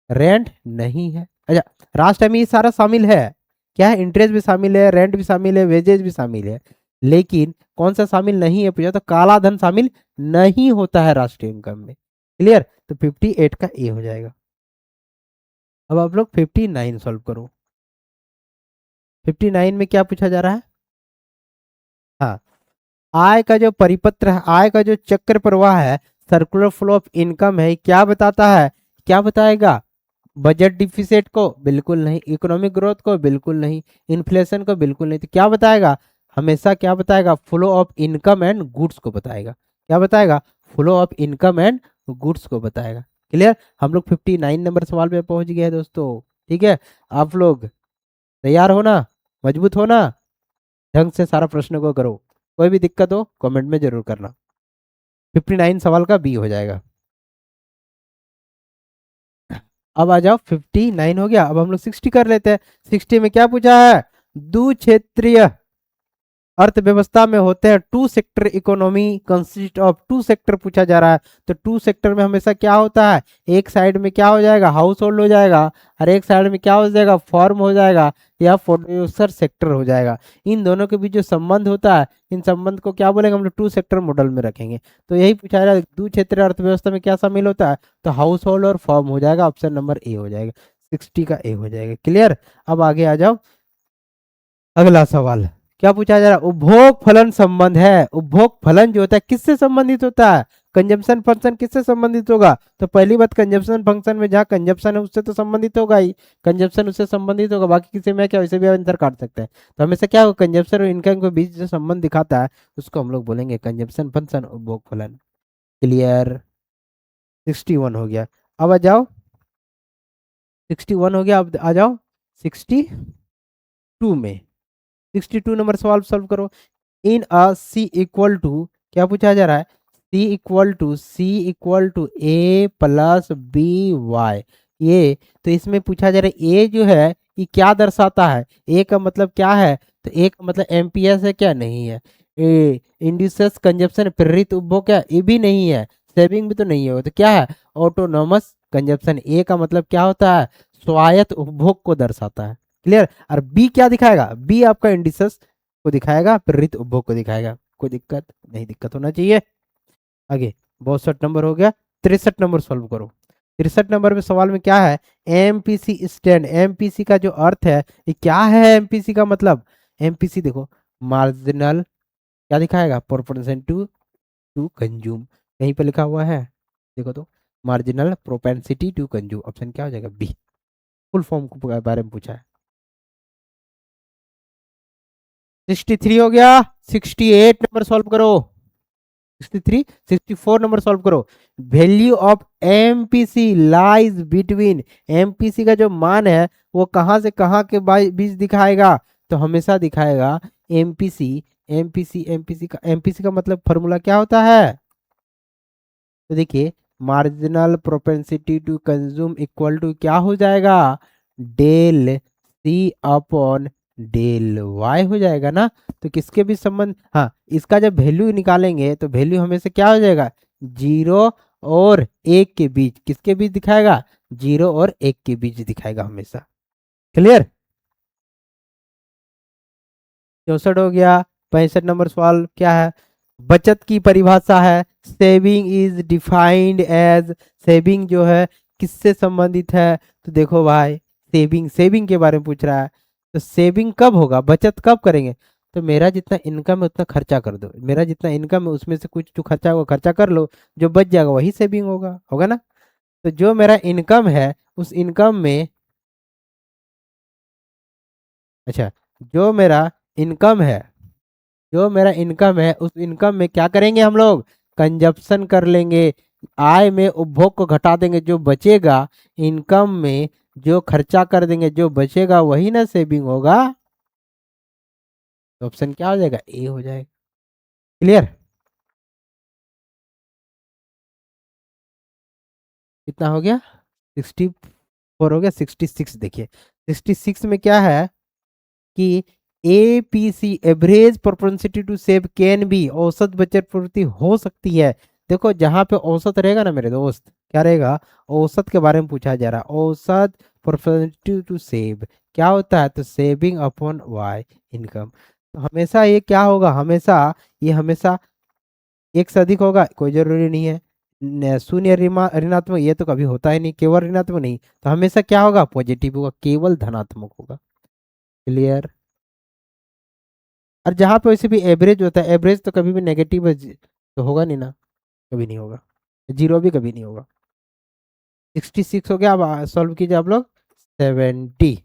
रेंट नहीं है। अच्छा, राष्ट्र आय में ये सारा शामिल है, क्या है, इंटरेस्ट भी शामिल है, रेंट भी शामिल है, वेजेज भी शामिल है, लेकिन कौन सा शामिल नहीं है पूछा, तो काला धन शामिल नहीं होता है राष्ट्रीय इनकम में। क्लियर। तो 58 का ए हो जाएगा। अब आप लोग 59 सॉल्व करो। 59 में क्या पूछा जा रहा है, हाँ, आय का जो परिपत्र है, आय का जो चक्र प्रवाह है, सर्कुलर फ्लो ऑफ इनकम है, क्या बताता है, क्या बताएगा, बजट डिफिसिट को बिल्कुल नहीं, इकोनॉमिक ग्रोथ को बिल्कुल नहीं, इन्फ्लेशन को बिल्कुल नहीं, तो क्या बताएगा, हमेशा क्या बताएगा, flow of income and goods को बताएगा। क्या बताएगा, flow of income and goods को बताएगा। क्लियर। हम लोग 59 नंबर सवाल पे पहुंच गए हैं दोस्तों। ठीक है, आप लोग तैयार हो ना, मजबूत हो ना, ढंग से सारा प्रश्न को करो, कोई भी दिक्कत हो कमेंट में जरूर करना। 59 सवाल का बी हो जाएगा। अब आ जाओ 59 हो गया, अब हम लोग 60 कर लेते हैं। 60 में क्या पूछा है, द्वि क्षेत्रीय अर्थव्यवस्था में होते हैं, two sector economy consist of, two sector पूछा जा रहा है। तो टू सेक्टर में हमेशा क्या होता है, एक साइड में क्या हो जाएगा, हाउस होल्ड हो जाएगा, और एक साइड में क्या हो जाएगा, फॉर्म हो जाएगा या प्रोड्यूसर सेक्टर हो जाएगा। इन दोनों के बीच जो संबंध होता है, इन संबंध को क्या बोलेंगे हम लोग, टू सेक्टर मॉडल में रखेंगे। तो यही पूछा जा रहा है, द्वि क्षेत्रीय अर्थव्यवस्था में क्या शामिल होता है, तो हाउस होल्ड और फॉर्म हो जाएगा, ऑप्शन नंबर ए हो जाएगा, 60 का ए हो जाएगा। क्लियर। अब आगे आ जाओ, अगला सवाल क्या पूछा जा रहा है, उपभोग फलन संबंध है। उपभोग फलन जो होता है किससे संबंधित होता है, कंजम्पशन फंक्शन किससे संबंधित होगा, तो पहली बात, कंजम्पशन फंक्शन में जहाँ कंजम्पशन है उससे तो संबंधित होगा ही, कंजम्पशन उससे संबंधित होगा, बाकी किसी में क्या, वैसे भी आंसर काट सकते हैं। तो हमेशा क्या होगा, कंजम्पशन और इनकम के बीच जो संबंध दिखाता है उसको हम लोग बोलेंगे कंजम्पशन फंक्शन, उपभोग फलन। क्लियर। 61 हो गया। अब आ जाओ 61 हो गया, अब आ जाओ 62 में। 62 नंबर सवाल सॉल्व करो। इन अ सी इक्वल टू, क्या पूछा जा रहा है, C equal to A plus B Y, ये तो इसमें पूछा जा रहा है ए जो है ये क्या दर्शाता है, ए का मतलब क्या है, तो ए का मतलब एमपीएस है क्या, नहीं है। ए इंड्यूसेस कंजप्शन, प्रेरित उपभोग, क्या ये भी नहीं है, सेविंग भी तो नहीं है, तो क्या है, ऑटोनोमस कंजप्शन। ए का मतलब क्या होता है, स्वायत्त उपभोग को दर्शाता है। क्लियर। और बी क्या दिखाएगा, बी आपका इंडिसेस को दिखाएगा, प्रेरित उपभोग को दिखाएगा। कोई दिक्कत नहीं, दिक्कत होना चाहिए। आगे 62 नंबर हो गया। 63 नंबर सॉल्व करो। 63 नंबर में सवाल में क्या है, एमपीसी स्टैंड, एमपीसी का जो अर्थ है ये क्या है, एमपीसी का मतलब, एमपीसी देखो, मार्जिनल क्या दिखाएगा, प्रोपोर्शन टू टू कंज्यूम, कहीं पे लिखा हुआ है, देखो तो, marginal propensity to consume, option क्या हो जाएगा, बी। फुल फॉर्म के बारे में पूछा है। 63 हो गया। 68 नंबर सॉल्व करो। 63, 64 नंबर सॉल्व करो। Value of MPC lies between, MPC का जो मान है वो कहां से कहां के बीच दिखाएगा, तो हमेशा दिखाएगा एमपीसी, एमपीसी का मतलब फॉर्मूला क्या होता है, तो देखिए marginal propensity to consume equal to क्या हो जाएगा, del C upon del Y हो जाएगा ना। तो किसके भी संबंध, हाँ इसका जब वैल्यू निकालेंगे तो वैल्यू हमेशा क्या हो जाएगा, 0 और 1 के बीच, किसके बीच दिखाएगा, 0 और 1 के बीच दिखाएगा हमेशा। क्लियर। 64 हो गया। 65 नंबर सवाल क्या है, बचत की परिभाषा है, saving is defined as, saving जो है किससे संबंधित है, तो देखो भाई सेविंग, सेविंग के बारे में पूछ रहा है, तो सेविंग कब होगा, बचत कब करेंगे, तो मेरा जितना इनकम है उतना खर्चा कर दो, मेरा जितना इनकम है उसमें से कुछ जो खर्चा होगा खर्चा कर लो, जो बच जाएगा वही सेविंग होगा, होगा ना। तो जो मेरा इनकम है उस इनकम में, अच्छा जो मेरा इनकम है, जो मेरा इनकम है उस इनकम में क्या करेंगे हम लोग, कंजप्शन कर लेंगे, आय में उपभोग को घटा देंगे, जो बचेगा इनकम में जो खर्चा कर देंगे, जो बचेगा वही ना सेविंग होगा। तो ऑप्शन क्या हो जाएगा, ए हो जाएगा। क्लियर। कितना हो गया, 64 हो गया। 66 देखिए, 66 में क्या है कि APC average propensity to save can be, औसत बचत प्रवृत्ति हो सकती है। देखो जहां पे औसत रहेगा ना मेरे दोस्त, क्या रहेगा, औसत के बारे में पूछा जा रहा है, औसत प्रोपेंसिटी टू सेव क्या होता है, तो सेविंग अपॉन वाई इनकम। तो हमेशा ये क्या होगा, हमेशा ये हमेशा एक से अधिक होगा, कोई जरूरी नहीं है, शून्य ऋणात्मक ये तो कभी होता ही नहीं, केवल ऋणात्मक नहीं, तो हमेशा क्या होगा, पॉजिटिव होगा, केवल धनात्मक होगा। क्लियर। और जहाँ पे वैसे भी एवरेज होता है, एवरेज तो कभी भी नेगेटिव है, तो होगा नहीं ना, कभी नहीं होगा, जीरो भी कभी नहीं होगा। 66 हो गया। अब सॉल्व कीजिए आप लोग। 70,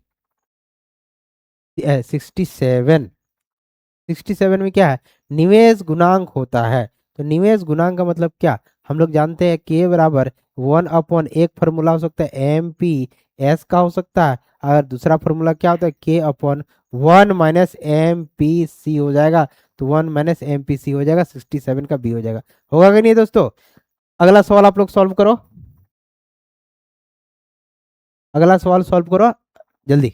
67, 67 में क्या है, निवेश गुणांक होता है। तो निवेश गुणांक का मतलब क्या, हम लोग जानते हैं के बराबर 1/, एक फार्मूला हो सकता है एम पी एस का हो सकता है, और दूसरा फार्मूला क्या होता है K/1 - MP/C हो जाएगा। तो 1 - MP/C हो जाएगा, 67 का बी हो जाएगा। होगा कि नहीं दोस्तों। अगला सवाल आप लोग सॉल्व करो, अगला सवाल सॉल्व करो जल्दी।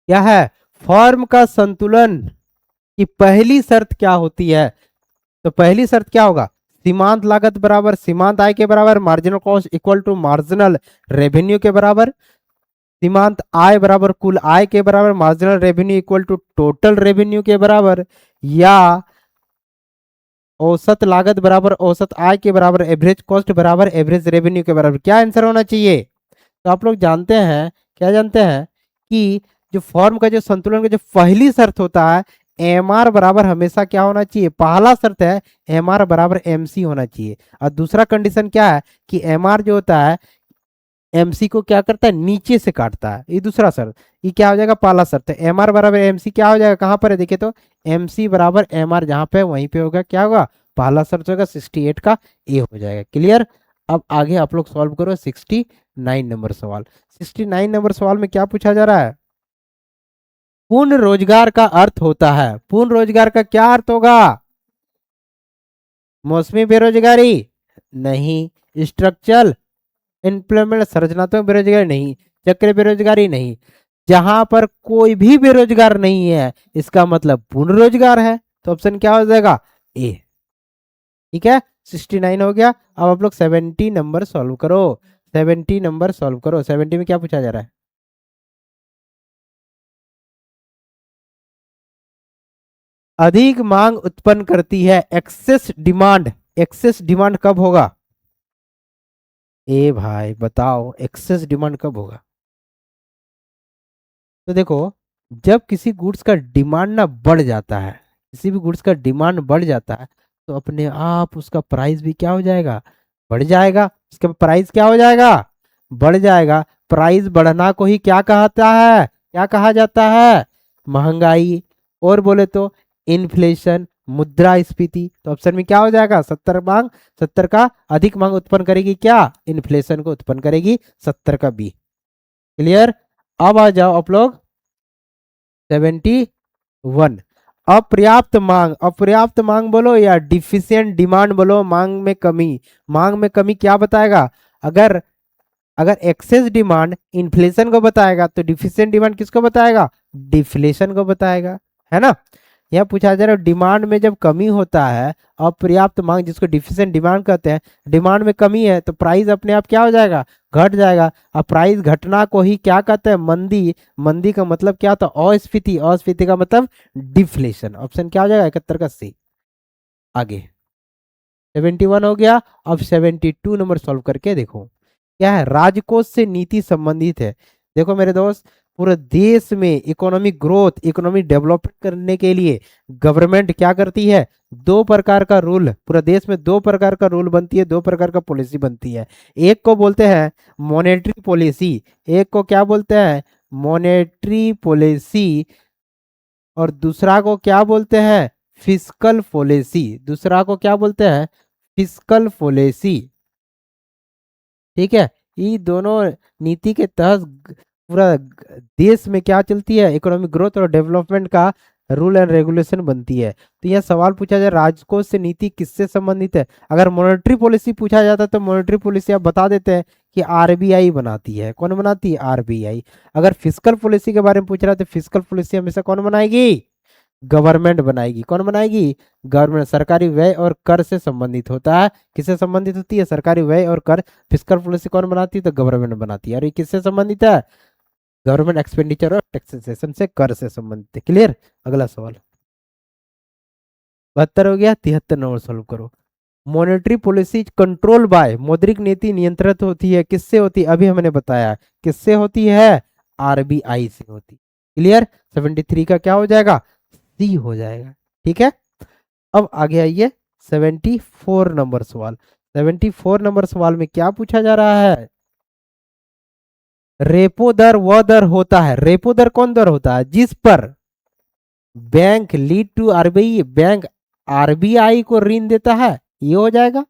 क्या है, फॉर्म का संतुलन की पहली शर्त क्या होती है, तो पहली शर्त क्या होगा, सीमांत लागत बराबर सीमांत आय के बराबर, marginal cost equal to marginal revenue के बराबर, सीमांत आय बराबर कुल आय के बराबर, marginal revenue equal to total revenue के बराबर, या औसत लागत बराबर औसत आय के बराबर, एवरेज कॉस्ट बराबर एवरेज रेवेन्यू के बराबर। क्या आंसर होना चाहिए, तो आप लोग जानते हैं, क्या जानते हैं कि जो फॉर्म का जो संतुलन का जो पहली शर्त होता है, एम आर बराबर हमेशा क्या होना चाहिए, पहला शर्त है एम आर बराबर एम सी होना चाहिए, और दूसरा कंडीशन क्या है कि एम आर जो होता है एमसी को क्या करता है, नीचे से काटता है, ये दूसरा शर्त, ये क्या हो जाएगा, पहला शर्त है। एम आर बराबर एमसी क्या हो जाएगा, कहां पर है देखिए, तो एमसी बराबर एम आर जहां पे वहीं पे होगा, क्या होगा, पहला शर्त होगा, 68 का ए हो जाएगा। क्लियर। अब आगे आप लोग सॉल्व करो 69 नंबर सवाल। 69 नंबर सवाल में क्या पूछा जा रहा है, पूर्ण रोजगार का अर्थ होता है, पूर्ण रोजगार का क्या अर्थ होगा, मौसमी बेरोजगारी नहीं, स्ट्रक्चरल एम्प्लॉयमेंट संरचनात्मक बेरोजगारी नहीं, चक्र बेरोजगारी नहीं, जहां पर कोई भी बेरोजगार नहीं है इसका मतलब पूर्ण रोजगार है, तो ऑप्शन क्या हो जाएगा, ए। ठीक है, 69 हो गया। अब आप लोग 70 नंबर सॉल्व करो, 70 नंबर सॉल्व करो। 70 में क्या पूछा जा रहा है, अधिक मांग उत्पन्न करती है, एक्सेस डिमांड, एक्सेस डिमांड कब होगा, ए भाई बताओ एक्सेस डिमांड कब होगा। तो देखो जब किसी गुड्स का डिमांड ना बढ़ जाता है, किसी भी गुड्स का डिमांड बढ़ जाता है, तो अपने आप उसका प्राइस भी क्या हो जाएगा, बढ़ जाएगा। इसके प्राइस क्या हो जाएगा, बढ़ जाएगा। प्राइस बढ़ना को ही क्या कहता है, क्या कहा जाता है, महंगाई। और बोले तो इन्फ्लेशन, मुद्रास्फीति। तो ऑप्शन में क्या हो जाएगा, 70 मांग, 70 का अधिक मांग उत्पन्न करेगी क्या, इन्फ्लेशन को उत्पन्न करेगी, 70 का बी। क्लियर। अब आ जाओ आप लोग 71। अपर्याप्त मांग, अपर्याप्त मांग बोलो या डिफिशियंट डिमांड बोलो, मांग में कमी। मांग में कमी क्या बताएगा, अगर अगर एक्सेस डिमांड इन्फ्लेशन को बताएगा तो डिफिशियंट डिमांड किसको बताएगा, डिफ्लेशन को बताएगा, है ना। यह पूछा जा रहा है डिमांड में जब कमी होता है, अपर्याप्त मांग जिसको डिफिशियंट डिमांड कहते हैं, डिमांड में कमी है तो प्राइस अपने आप क्या हो जाएगा, घट जाएगा। अब प्राइस घटना को ही क्या कहते हैं, मंदी। मंदी का मतलब क्या होता है, अस्फीति। अस्फीति का मतलब डिफ्लेशन। ऑप्शन क्या हो जाएगा, 71 का सी। आगे 71 हो गया। अब 72 नंबर सॉल्व करके देखो क्या है, राजकोष से नीति संबंधित है। देखो मेरे दोस्त, पूरे देश में इकोनॉमिक ग्रोथ, इकोनॉमिक डेवलपमेंट करने के लिए गवर्नमेंट क्या करती है, दो प्रकार का रूल, पूरे देश में दो प्रकार का रूल बनती है, दो प्रकार का पॉलिसी बनती है। एक को बोलते हैं मॉनेटरी पॉलिसी, एक को क्या बोलते हैं, मॉनेटरी पॉलिसी, और दूसरा को क्या बोलते हैं, फिस्कल पॉलिसी। दूसरा को क्या बोलते हैं, फिस्कल पॉलिसी। ठीक है। ये दोनों नीति के तहत पूरा देश में क्या चलती है, इकोनॉमिक ग्रोथ और डेवलपमेंट का रूल एंड रेगुलेशन बनती है। तो यह सवाल पूछा जाए राजकोष से नीति किससे संबंधित है। अगर मॉनेटरी पॉलिसी पूछा जाता तो मॉनेटरी पॉलिसी आप बता देते हैं कि आरबीआई बनाती है। कौन बनाती है, आरबीआई। अगर फिस्कल पॉलिसी के बारे में पूछ रहा है तो फिस्कल पॉलिसी हमेशा कौन बनाएगी, गवर्नमेंट बनाएगी। कौन बनाएगी, गवर्नमेंट। सरकारी व्यय और कर से संबंधित होता है। किससे संबंधित होती है, सरकारी व्यय और कर। फिस्कल पॉलिसी कौन बनाती है, तो गवर्नमेंट बनाती है। और ये किससे संबंधित है, गवर्नमेंट एक्सपेंडिचर और टैक्सेशन से, कर से संबंधित है। क्लियर। अगला सवाल 72 हो गया। 73 नंबर सोल्व करो। मॉनेटरी पॉलिसी कंट्रोल बाय, मौद्रिक नीति नियंत्रित होती है, किससे होती है, अभी हमने बताया किससे होती है, आरबीआई से होती। क्लियर। 73 का क्या हो जाएगा, सी हो जाएगा। ठीक है। अब आगे आइए 74 नंबर सवाल। 74 नंबर सवाल में क्या पूछा जा रहा है, रेपो दर वह दर होता है, रेपो दर कौन दर होता है जिस पर bank lead to RBI, bank RBI को ऋण देता है, ये हो जाएगा।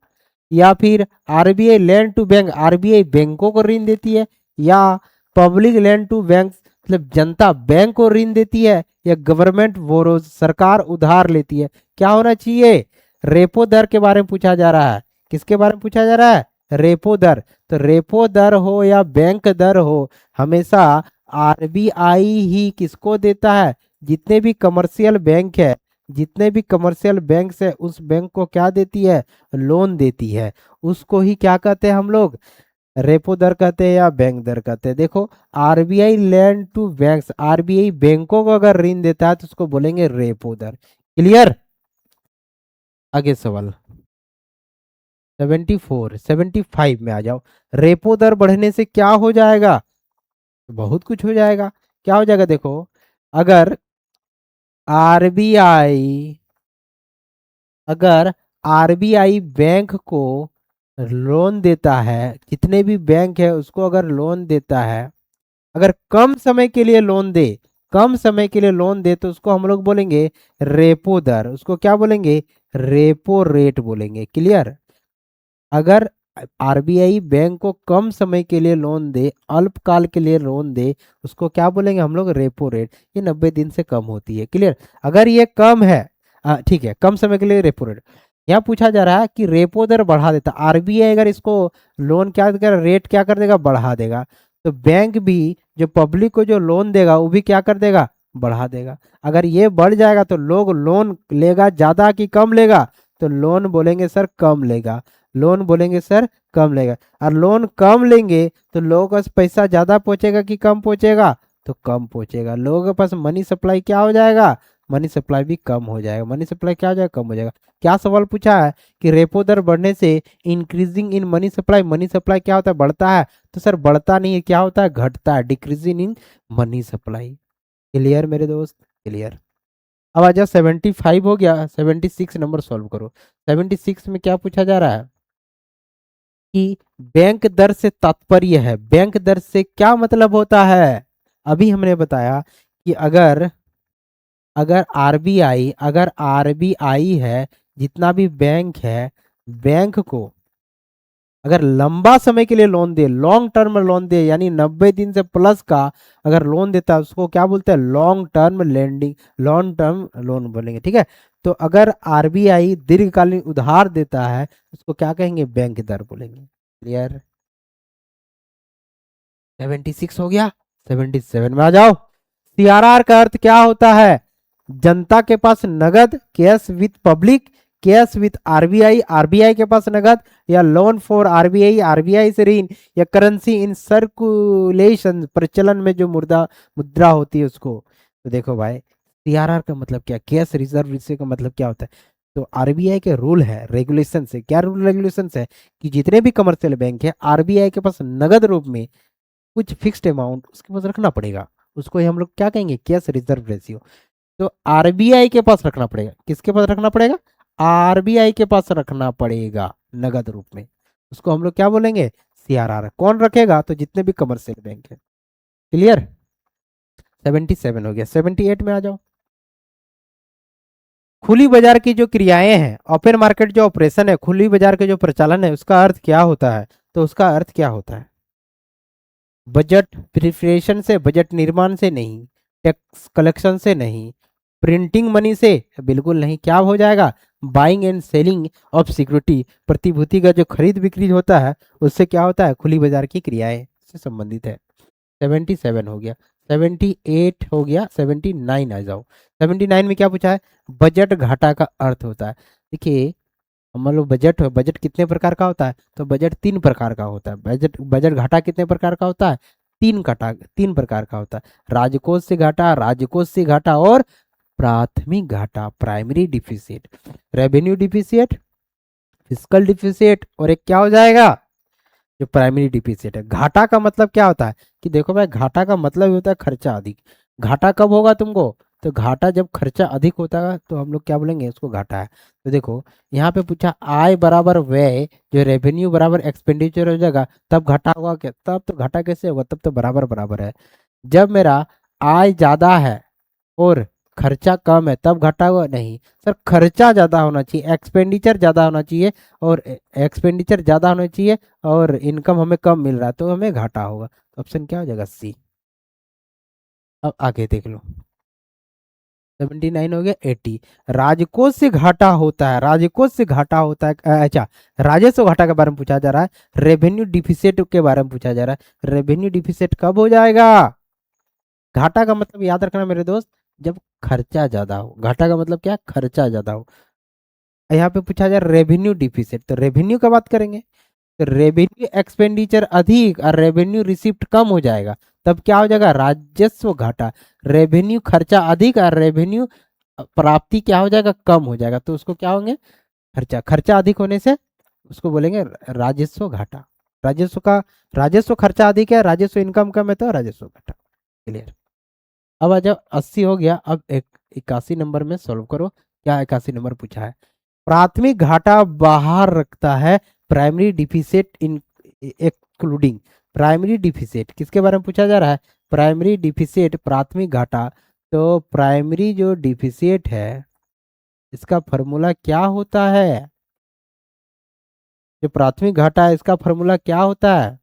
या फिर RBI land to bank, RBI बैंकों को ऋण देती है। या पब्लिक लैंड टू बैंक, मतलब जनता बैंक को ऋण देती है। या गवर्नमेंट बोरोज, सरकार उधार लेती है। क्या होना चाहिए, रेपो दर के बारे में पूछा जा रहा है। किसके बारे में पूछा जा रहा है, रेपो दर। तो रेपो दर हो या बैंक दर हो, हमेशा आरबीआई ही किसको देता है, जितने भी कमर्शियल बैंक है, जितने भी कमर्शियल बैंक है उस बैंक को क्या देती है, लोन देती है। उसको ही क्या कहते हैं हम लोग, रेपो दर कहते हैं या बैंक दर कहते हैं। देखो RBI land to banks, RBI बैंकों को अगर ऋण देता है तो उसको बोलेंगे रेपो दर। क्लियर। आगे सवाल 74 75 में आ जाओ। रेपो दर बढ़ने से क्या हो जाएगा, बहुत कुछ हो जाएगा। क्या हो जाएगा, देखो अगर आरबीआई, अगर आरबीआई बैंक को लोन देता है, जितने भी बैंक है उसको अगर लोन देता है, अगर कम समय के लिए लोन दे, कम समय के लिए लोन दे तो उसको हम लोग बोलेंगे रेपो दर। उसको क्या बोलेंगे, रेपो रेट बोलेंगे। क्लियर। अगर आरबीआई बैंक को कम समय के लिए लोन दे, अल्पकाल के लिए लोन दे, उसको क्या बोलेंगे हम लोग, रेपो रेट। ये 90 दिन से कम होती है। क्लियर। अगर ये कम है, ठीक है, कम समय के लिए रेपो रेट। यहाँ पूछा जा रहा है कि रेपो दर बढ़ा देता आरबीआई, अगर इसको लोन क्या कर, रेट क्या कर देगा, बढ़ा देगा, तो बैंक भी जो पब्लिक को जो लोन देगा वो भी क्या कर देगा, बढ़ा देगा। अगर ये बढ़ जाएगा तो लोग लोन लेगा ज्यादा कि कम लेगा, तो लोन बोलेंगे सर कम लेगा, लोन बोलेंगे सर कम लेगा। और लोन कम लेंगे तो लोगों के पास पैसा ज्यादा पहुंचेगा कि कम पहुंचेगा, तो कम पहुंचेगा। लोगों के पास मनी सप्लाई क्या हो जाएगा, मनी सप्लाई भी कम हो जाएगा। मनी सप्लाई क्या हो जाएगा, कम हो जाएगा। क्या सवाल पूछा है कि रेपो दर बढ़ने से increasing in money supply, money supply क्या होता है, बढ़ता है। तो सर बढ़ता नहीं है, क्या होता है, घटता है, decreasing in money supply. Clear मेरे दोस्त, क्लियर। अब आ जाओ 75 हो गया। 76 नंबर सॉल्व करो। 76 में क्या पूछा जा रहा है, कि बैंक दर से तात्पर्य है, बैंक दर से क्या मतलब होता है। अभी हमने बताया कि अगर अगर आरबीआई है, जितना भी बैंक है, बैंक को अगर लंबा समय के लिए लोन दे, लॉन्ग टर्म लोन दे, यानी 90 दिन से प्लस का अगर लोन देता है, उसको क्या बोलते हैं, long term lending, long term loan बोलेंगे, ठीक है। तो अगर आरबीआई दीर्घकालीन उधार देता है, उसको क्या कहेंगे, बैंक दर बोलेंगे। क्लियर। 76 हो गया। 77 में आ जाओ। सीआरआर का अर्थ क्या होता है, जनता के पास नगद, cash with public, cash with RBI, RBI के पास नगद, या लोन फॉर आरबीआई, आरबीआई से ऋण, या करेंसी इन सर्कुलेशन, प्रचलन में जो मुद्रा होती है उसको। तो देखो भाई, सीआरआर का मतलब क्या, कैश रिजर्व रेशियो का मतलब क्या होता है। तो आरबीआई के रूल है, रेगुलेशन से, क्या रूल रेगुलेशन है कि जितने भी कमर्शियल बैंक है, आरबीआई के पास नगद रूप में कुछ फिक्स्ड अमाउंट उसके पास रखना पड़ेगा, उसको ही हम लोग क्या कहेंगे, कैश रिजर्व रेशियो। तो आरबीआई के पास रखना पड़ेगा, किसके पास रखना पड़ेगा, आरबीआई के पास रखना पड़ेगा नगद रूप में, उसको हम लोग क्या बोलेंगे, सीआरआर। कौन रखेगा, तो जितने भी कमर्शियल बैंक है। क्लियर। 77 हो गया। 78 में आ जाओ। खुली बाजार की जो क्रियाएं हैं, ओपन मार्केट जो ऑपरेशन है, खुली बाजार के जो प्रचालन है, उसका अर्थ क्या होता है। तो उसका अर्थ क्या होता है, बजट प्रिपरेशन से, बजट निर्माण से नहीं, टैक्स कलेक्शन से नहीं, प्रिंटिंग मनी से बिल्कुल नहीं, क्या हो जाएगा, buying and selling of security, प्रतिभूति का जो खरीद बिक्री होता है, उससे क्या होता है, खुली बाजार की क्रियाएं से संबंधित है। 77 हो गया। 78 हो गया। 79 आ जाओ। 79 में क्या पूछा है, बजट घाटा का अर्थ होता है। देखिए, मान लो बजट है, बजट कितने प्रकार का होता है, तो बजट 3 प्रकार का होता है। बजट बजट घाटा कितने प्रकार का होता है, 3 प्रकार का होता है। राजकोष से घाटा, राजकोष से घाटा, और प्राथमिक घाटा, primary deficit, revenue deficit, fiscal deficit, और एक क्या हो जाएगा, जो प्राइमरी डिफिसिट है। घाटा का मतलब क्या होता है कि देखो भाई, घाटा का मतलब ही होता है खर्चा अधिक। घाटा कब होगा तुमको, तो घाटा जब खर्चा अधिक होता है, तो हम लोग क्या बोलेंगे, उसको घाटा है। तो देखो, यहाँ पे पूछा आय बराबर व्यय, जो रेवेन्यू बराबर एक्सपेंडिचर हो जाएगा, तब घाटा होगा क्या, तब तो घाटा कैसे होगा, तब तो बराबर बराबर है। जब मेरा आय ज्यादा है और खर्चा कम है, तब घाटा हुआ नहीं सर, खर्चा ज्यादा होना चाहिए, एक्सपेंडिचर ज्यादा होना चाहिए, और एक्सपेंडिचर ज्यादा होना चाहिए, और इनकम हमें कम मिल रहा है, तो हमें घाटा होगा। तो ऑप्शन क्या हो जाएगा, सी। अब आगे देख लो। 79 हो गया। 80, राजकोष से घाटा होता है, राजकोष से घाटा होता है, अच्छा, राजस्व घाटा के बारे में पूछा जा रहा है, रेवेन्यू डिफिसिट के बारे में पूछा जा रहा है। रेवेन्यू डिफिसिट कब हो जाएगा, घाटा का मतलब याद रखना मेरे दोस्त, जब खर्चा ज्यादा हो। घाटा का मतलब क्या, खर्चा ज्यादा हो। यहाँ पे पूछा जाए रेवेन्यू डिफिसिट, तो रेवेन्यू का बात करेंगे, तो रेवेन्यू एक्सपेंडिचर अधिक और रेवेन्यू रिसिप्ट कम हो जाएगा, तब क्या हो जाएगा, राजस्व घाटा। रेवेन्यू खर्चा अधिक और रेवेन्यू प्राप्ति क्या हो जाएगा, कम हो जाएगा, तो उसको क्या होंगे, खर्चा। खर्चा अधिक होने से उसको बोलेंगे राजस्व घाटा। राजस्व का, राजस्व खर्चा अधिक है, राजस्व इनकम कम है, तो राजस्व घाटा। क्लियर। अब आ जाओ। 80 हो गया। अब 81 नंबर में सॉल्व करो। क्या 81 नंबर पूछा है, प्राथमिक घाटा बाहर रखता है प्राइमरी डिफिसिट इन एक्सक्लूडिंग। प्राइमरी डिफिसिट किसके बारे में पूछा जा रहा है, प्राइमरी डिफिसिट, प्राथमिक घाटा। तो प्राइमरी जो डिफिसिट है, इसका फॉर्मूला क्या होता है, जो प्राथमिक घाटा है, इसका फॉर्मूला क्या होता है,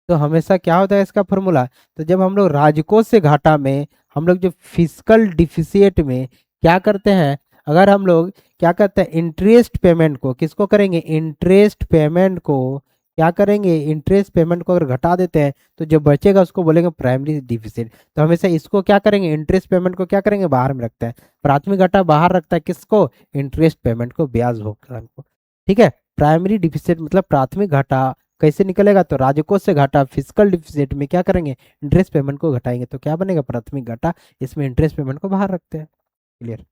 तो हमेशा क्या होता है इसका फॉर्मूला, तो जब हम लोग राजकोष से घाटा में, हम लोग जो फिजिकल डिफिसिट में क्या करते हैं, अगर हम लोग क्या करते हैं, इंटरेस्ट पेमेंट को, किसको करेंगे, इंटरेस्ट पेमेंट को क्या करेंगे, इंटरेस्ट पेमेंट को अगर घटा देते हैं, तो जो बचेगा उसको बोलेंगे प्राइमरी डिफिसिट। तो हमेशा इसको क्या करेंगे, इंटरेस्ट पेमेंट को क्या करेंगे, बाहर में रखते हैं। प्राथमिक घाटा बाहर रखता है किसको, इंटरेस्ट पेमेंट को, ब्याज भुगतान को। ठीक है। प्राइमरी डिफिसिट मतलब प्राथमिक घाटा कैसे निकलेगा, तो राजकोष से घाटा, फिजिकल डिफिसिट में क्या करेंगे, इंटरेस्ट पेमेंट को घटाएंगे, तो क्या बनेगा, प्राथमिक घाटा। इसमें इंटरेस्ट पेमेंट को बाहर रखते हैं। क्लियर।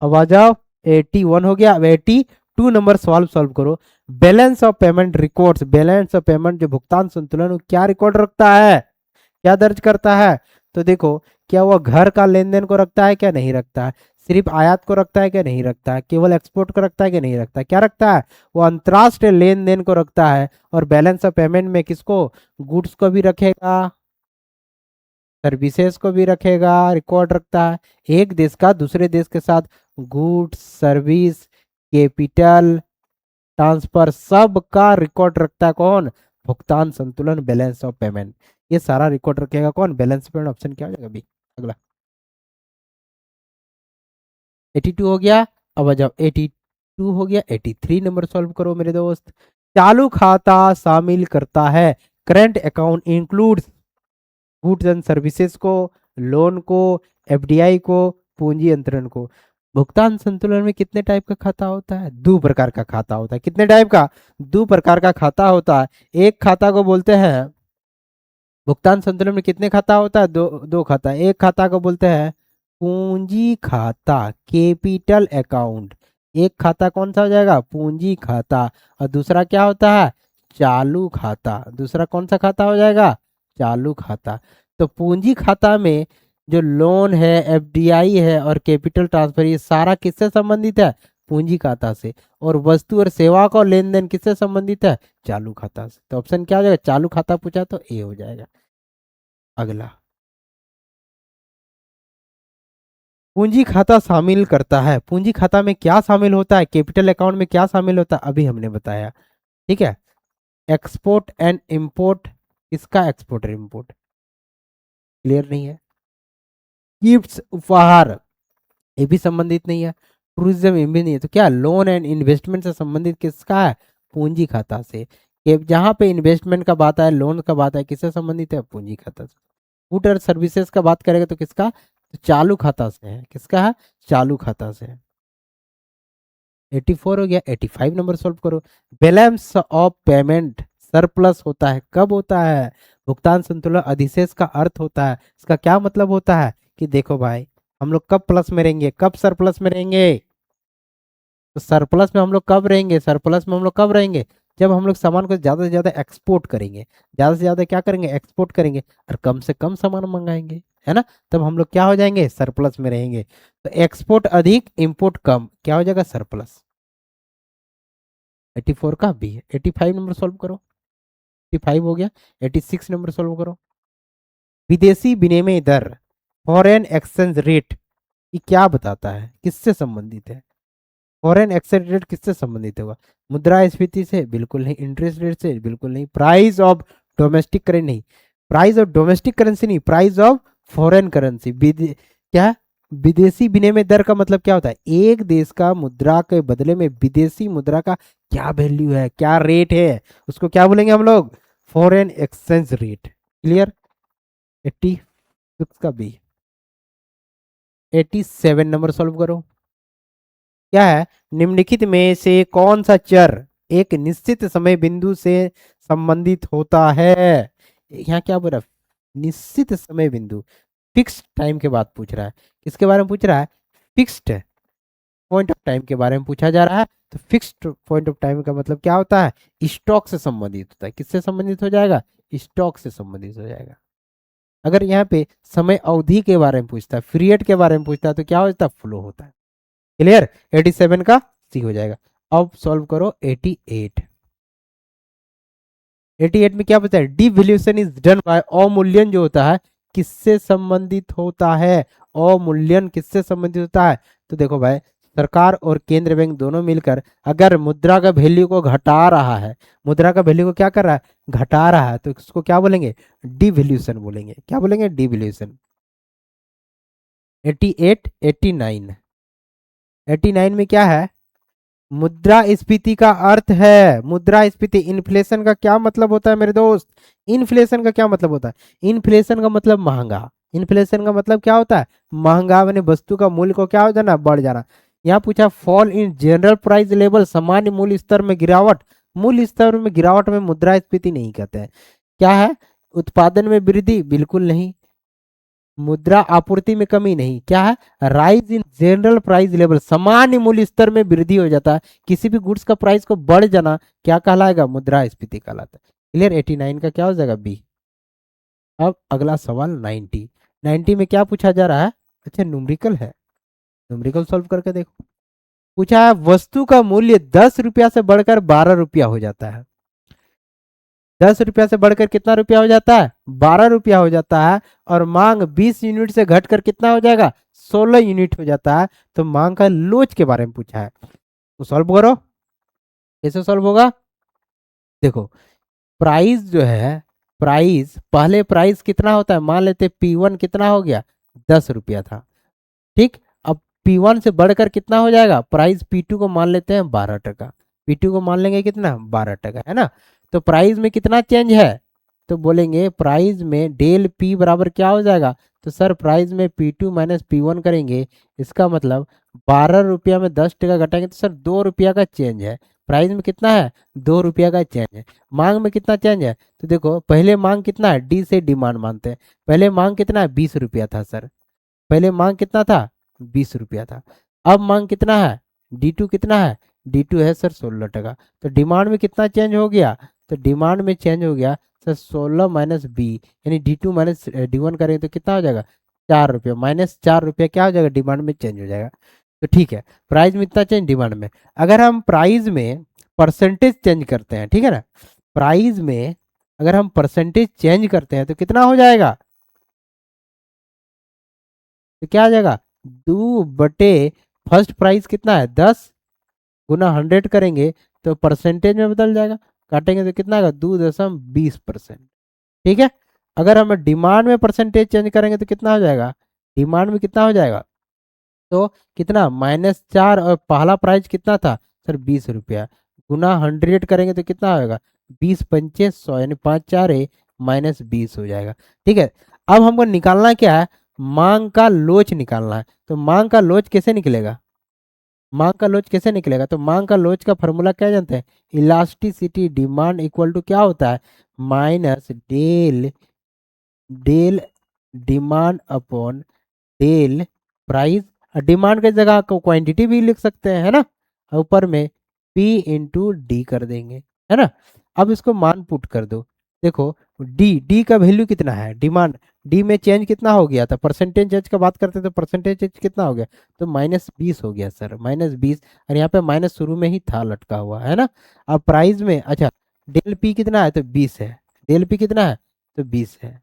अब आ जाओ। 81 हो गया। अब 82 नंबर सॉल्व करो। Balance of payment records, balance of payment जो भुगतान संतुलन क्या रिकॉर्ड रखता है, क्या दर्ज करता है, तो देखो, क्या वो घर का लेन देन को रखता है, क्या नहीं रखता है, सिर्फ आयात को रखता है क्या? नहीं रखता है। केवल एक्सपोर्ट को रखता है क्या? नहीं रखता है। क्या रखता है? वो अंतरराष्ट्रीय लेन देन को रखता है। और बैलेंस ऑफ पेमेंट में किसको? गुड्स को भी रखेगा, सर्विसेज को भी रखेगा, रिकॉर्ड रखता है। एक देश का दूसरे देश के साथ गुड्स, सर्विस, कैपिटल ट्रांसफर, सब का रिकॉर्ड रखता है कौन? भुगतान संतुलन, बैलेंस ऑफ पेमेंट। ये सारा रिकॉर्ड रखेगा कौन? Balance of payment. ऑप्शन क्या हो जाएगा अभी? अगला 82 हो गया। अब आ जाओ 82 हो गया, 83 नंबर सॉल्व करो मेरे दोस्त। चालू खाता शामिल करता है, current account includes goods and services को, लोन को, एफडीआई को, पूंजी अंतरण को। भुगतान संतुलन में कितने टाइप का खाता होता है? दो प्रकार का खाता होता है। कितने टाइप का? दो प्रकार का खाता होता है। एक खाता को बोलते हैं, भुगतान संतुलन में कितने खाता होता है? दो दो खाता। एक खाता को बोलते हैं पूंजी खाता, कैपिटल अकाउंट। एक खाता कौन सा हो जाएगा? पूंजी खाता। और दूसरा क्या होता है? चालू खाता। दूसरा कौन सा खाता हो जाएगा? चालू खाता। तो पूंजी खाता में जो लोन है, एफडीआई है और कैपिटल ट्रांसफर, ये सारा किससे संबंधित है? पूंजी खाता से। और वस्तु और सेवा का लेन देन किससे संबंधित है? चालू खाता से। तो ऑप्शन क्या हो जाएगा? चालू खाता पूछा तो ए हो जाएगा। अगला, पूंजी खाता शामिल करता है। पूंजी खाता में क्या शामिल होता है? कैपिटल अकाउंट में क्या शामिल होता है? अभी हमने बताया। ठीक है। एक्सपोर्ट एंड इंपोर्ट, इसका एक्सपोर्ट और इंपोर्ट क्लियर नहीं है। गिफ्ट्स, उपहार, ये भी संबंधित नहीं है। टूरिज्म, ये भी नहीं है। तो क्या? लोन एंड इन्वेस्टमेंट से संबंधित किसका है? पूंजी खाता से। कि जहां पे इन्वेस्टमेंट का बात है, लोन का बात है, किससे संबंधित है? पूंजी खाता से। गुड और सर्विसेज का बात करेगा तो किसका? तो चालू खाता से है। किसका है? चालू खाता से है। 84 हो गया। 85 नंबर सॉल्व करो। बैलेंस ऑफ पेमेंट सरप्लस होता है, कब होता है? भुगतान संतुलन अधिशेष का अर्थ होता है। इसका क्या मतलब होता है? कि देखो भाई, हम लोग कब प्लस में रहेंगे, कब सरप्लस में रहेंगे? तो सरप्लस में हम लोग कब रहेंगे? सरप्लस में हम लोग कब रहेंगे? जब हम लोग सामान को ज्यादा से ज्यादा एक्सपोर्ट करेंगे। ज्यादा से ज्यादा क्या करेंगे? एक्सपोर्ट करेंगे। और कम से कम सामान मंगाएंगे, है ना? तब हम लोग क्या हो जाएंगे? सरप्लस में रहेंगे। तो एक्सपोर्ट अधिक, इंपोर्ट कम, क्या हो जाएगा? सरप्लस। 84 का बी है। 85 नंबर सॉल्व करो। 85 हो गया। 86 नंबर सॉल्व करो। विदेशी विनिमय दर, फॉरेन एक्सचेंज रेट, ये क्या बताता है? किससे संबंधित है? फॉरेन एक्सचेंज रेट किससे संबंधित होगा? मुद्रास्फीति से? बिल्कुल नहीं। इंटरेस्ट रेट से? बिल्कुल नहीं। Price of domestic currency? नहीं। प्राइस ऑफ डोमेस्टिक करेंसी नहीं, प्राइस ऑफ फॉरेन करेंसी। क्या? विदेशी विनिमय दर का मतलब क्या होता है? एक देश का मुद्रा के बदले में विदेशी मुद्रा का क्या वैल्यू है, क्या रेट है, उसको क्या बोलेंगे हम लोग? Foreign exchange rate. क्लियर। 86 का बी। 87 नंबर सॉल्व करो। क्या है? निम्नलिखित में से कौन सा चर एक निश्चित समय बिंदु से संबंधित होता है? यहाँ क्या बोल रहा है? निश्चित समय बिंदु, फिक्स टाइम के बाद पूछ रहा है। किसके बारे में पूछ रहा है? फिक्स्ड पॉइंट ऑफ टाइम के बारे में पूछा जा रहा है। तो फिक्स्ड पॉइंट ऑफ टाइम का मतलब क्या होता है? स्टॉक से संबंधित होता है। किससे संबंधित हो जाएगा? स्टॉक से संबंधित हो जाएगा। अगर यहाँ पे समय अवधि के बारे में पूछता है, पीरियड के बारे में पूछता है, तो क्या होता है? फ्लो होता है। क्लियर। 87 का सी हो जाएगा। अब सॉल्व करो 88। 88 में क्या बता है? डिवैल्यूएशन इज डन बाय, अवमूल्यन जो होता है किससे संबंधित होता है? अवमूल्यन किससे संबंधित होता है? तो देखो भाई, सरकार और केंद्र बैंक दोनों मिलकर अगर मुद्रा का वैल्यू को घटा रहा है, मुद्रा का वैल्यू को क्या कर रहा है? घटा रहा है, तो इसको क्या बोलेंगे? डिवैल्यूएशन बोलेंगे। क्या बोलेंगे? डिवैल्यूएशन। 88, 89। 89 में क्या है? मुद्रास्फीति का अर्थ है, मुद्रास्फीति, इन्फ्लेशन का क्या मतलब होता है मेरे दोस्त? इन्फ्लेशन का क्या मतलब होता है? इन्फ्लेशन का मतलब महंगा। इन्फ्लेशन का मतलब क्या होता है? महंगा, मैंने वस्तु का मूल्य को क्या हो जाना? बढ़ जाना। यहाँ पूछा fall in general price level, सामान्य मूल्य स्तर में गिरावट। मूल्य स्तर में गिरावट में मुद्रास्फीति नहीं कहते हैं। क्या है? उत्पादन में वृद्धि? बिल्कुल नहीं। मुद्रा आपूर्ति में कमी नहीं। क्या है? Rise in general price level, सामान्य मूल्य स्तर में वृद्धि हो जाता है। किसी भी गुड्स का प्राइस को बढ़ जाना क्या कहलाएगा? मुद्रास्फीति कहलाता है। क्लियर। 89 का क्या हो जाएगा? बी। अब अगला सवाल 90। 90 में क्या पूछा जा रहा है? अच्छा, न्यूमेरिकल है। न्यूमेरिकल सॉल्व करके देखो। पूछा है वस्तु का मूल्य 10 रुपया से बढ़कर 12 रुपया हो जाता है। 10 रुपया से बढ़कर कितना रुपया हो जाता है? 12 रुपया हो जाता है। और मांग 20 यूनिट से घटकर कितना हो जाएगा? 16 यूनिट हो जाता है। तो मांग का लोच के बारे में पूछा है, तो सॉल्व करो। कैसे सॉल्व होगा? देखो, प्राइस जो है, प्राइस पहले प्राइस कितना होता है, मान लेते P1 कितना हो गया? 10 रुपया था। ठीक, अब P1 से बढ़कर कितना हो जाएगा? प्राइस P2 को मान लेते हैं 12 टका। P2 को मान लेंगे कितना? 12 टका, है ना। तो प्राइस में कितना चेंज है? तो बोलेंगे प्राइस में डेल P बराबर क्या हो जाएगा? तो सर प्राइस में P2 माइनस P1 करेंगे, इसका मतलब 12 रुपया में 10 टका घटाएंगे तो सर 2 रुपया का चेंज है। प्राइस में कितना है? 2 रुपया का चेंज है। मांग में कितना चेंज है? तो देखो पहले मांग कितना है, डी से डिमांड मानते हैं। पहले मांग कितना है? 20 रुपया था सर। पहले मांग कितना था? 20 रुपया था। अब मांग कितना है? D2 कितना है? D2 है सर 16 टका। तो डिमांड में कितना चेंज हो गया? तो डिमांड में चेंज हो गया सर 16 माइनस बी, यानी D2 माइनस D1 करेंगे तो कितना हो जाएगा? 4 रुपया, माइनस 4 रुपया क्या हो जाएगा? डिमांड में चेंज हो जाएगा। तो ठीक है, प्राइस में इतना चेंज, डिमांड में। अगर हम प्राइस में परसेंटेज चेंज करते हैं, ठीक है ना, प्राइस में अगर हम परसेंटेज चेंज करते हैं तो कितना हो जाएगा? तो क्या आ जाएगा? 2 बटे फर्स्ट प्राइस कितना है? 10 गुना 100 करेंगे तो परसेंटेज में बदल जाएगा। काटेंगे तो कितना आएगा? 2.20%। ठीक है। अगर हम डिमांड में परसेंटेज चेंज करेंगे तो कितना हो जाएगा? डिमांड में कितना हो जाएगा? तो कितना? -4, और पहला प्राइस कितना था सर? 20 रुपया। गुना 100 करेंगे तो कितना होगा? 20 पंचे 100, यानी 5 4 -20 हो जाएगा। ठीक है। अब हमको निकालना क्या है? मांग का लोच निकालना है। तो मांग का लोच कैसे निकलेगा? मांग का लोच कैसे निकलेगा? तो मांग का लोच का फॉर्मूला क्या जानते हैं? इलास्टिसिटी डिमांड इक्वल टू क्या होता है? Minus del del demand upon del price. Demand की जगह को क्वांटिटी भी लिख सकते हैं, है ना। ऊपर में P इंटू डी कर देंगे, है ना। अब इसको मान पुट कर दो। देखो डी का वैल्यू कितना है? डिमांड, डी में चेंज कितना हो गया था? परसेंटेज चेंज का बात करते तो परसेंटेज चेंज कितना हो गया? तो -20 हो गया सर, -20। और यहाँ पे माइनस शुरू में ही था लटका हुआ, है ना। अब प्राइस में, अच्छा, डेल पी कितना है? तो 20 है। डेल पी कितना है? तो 20 है।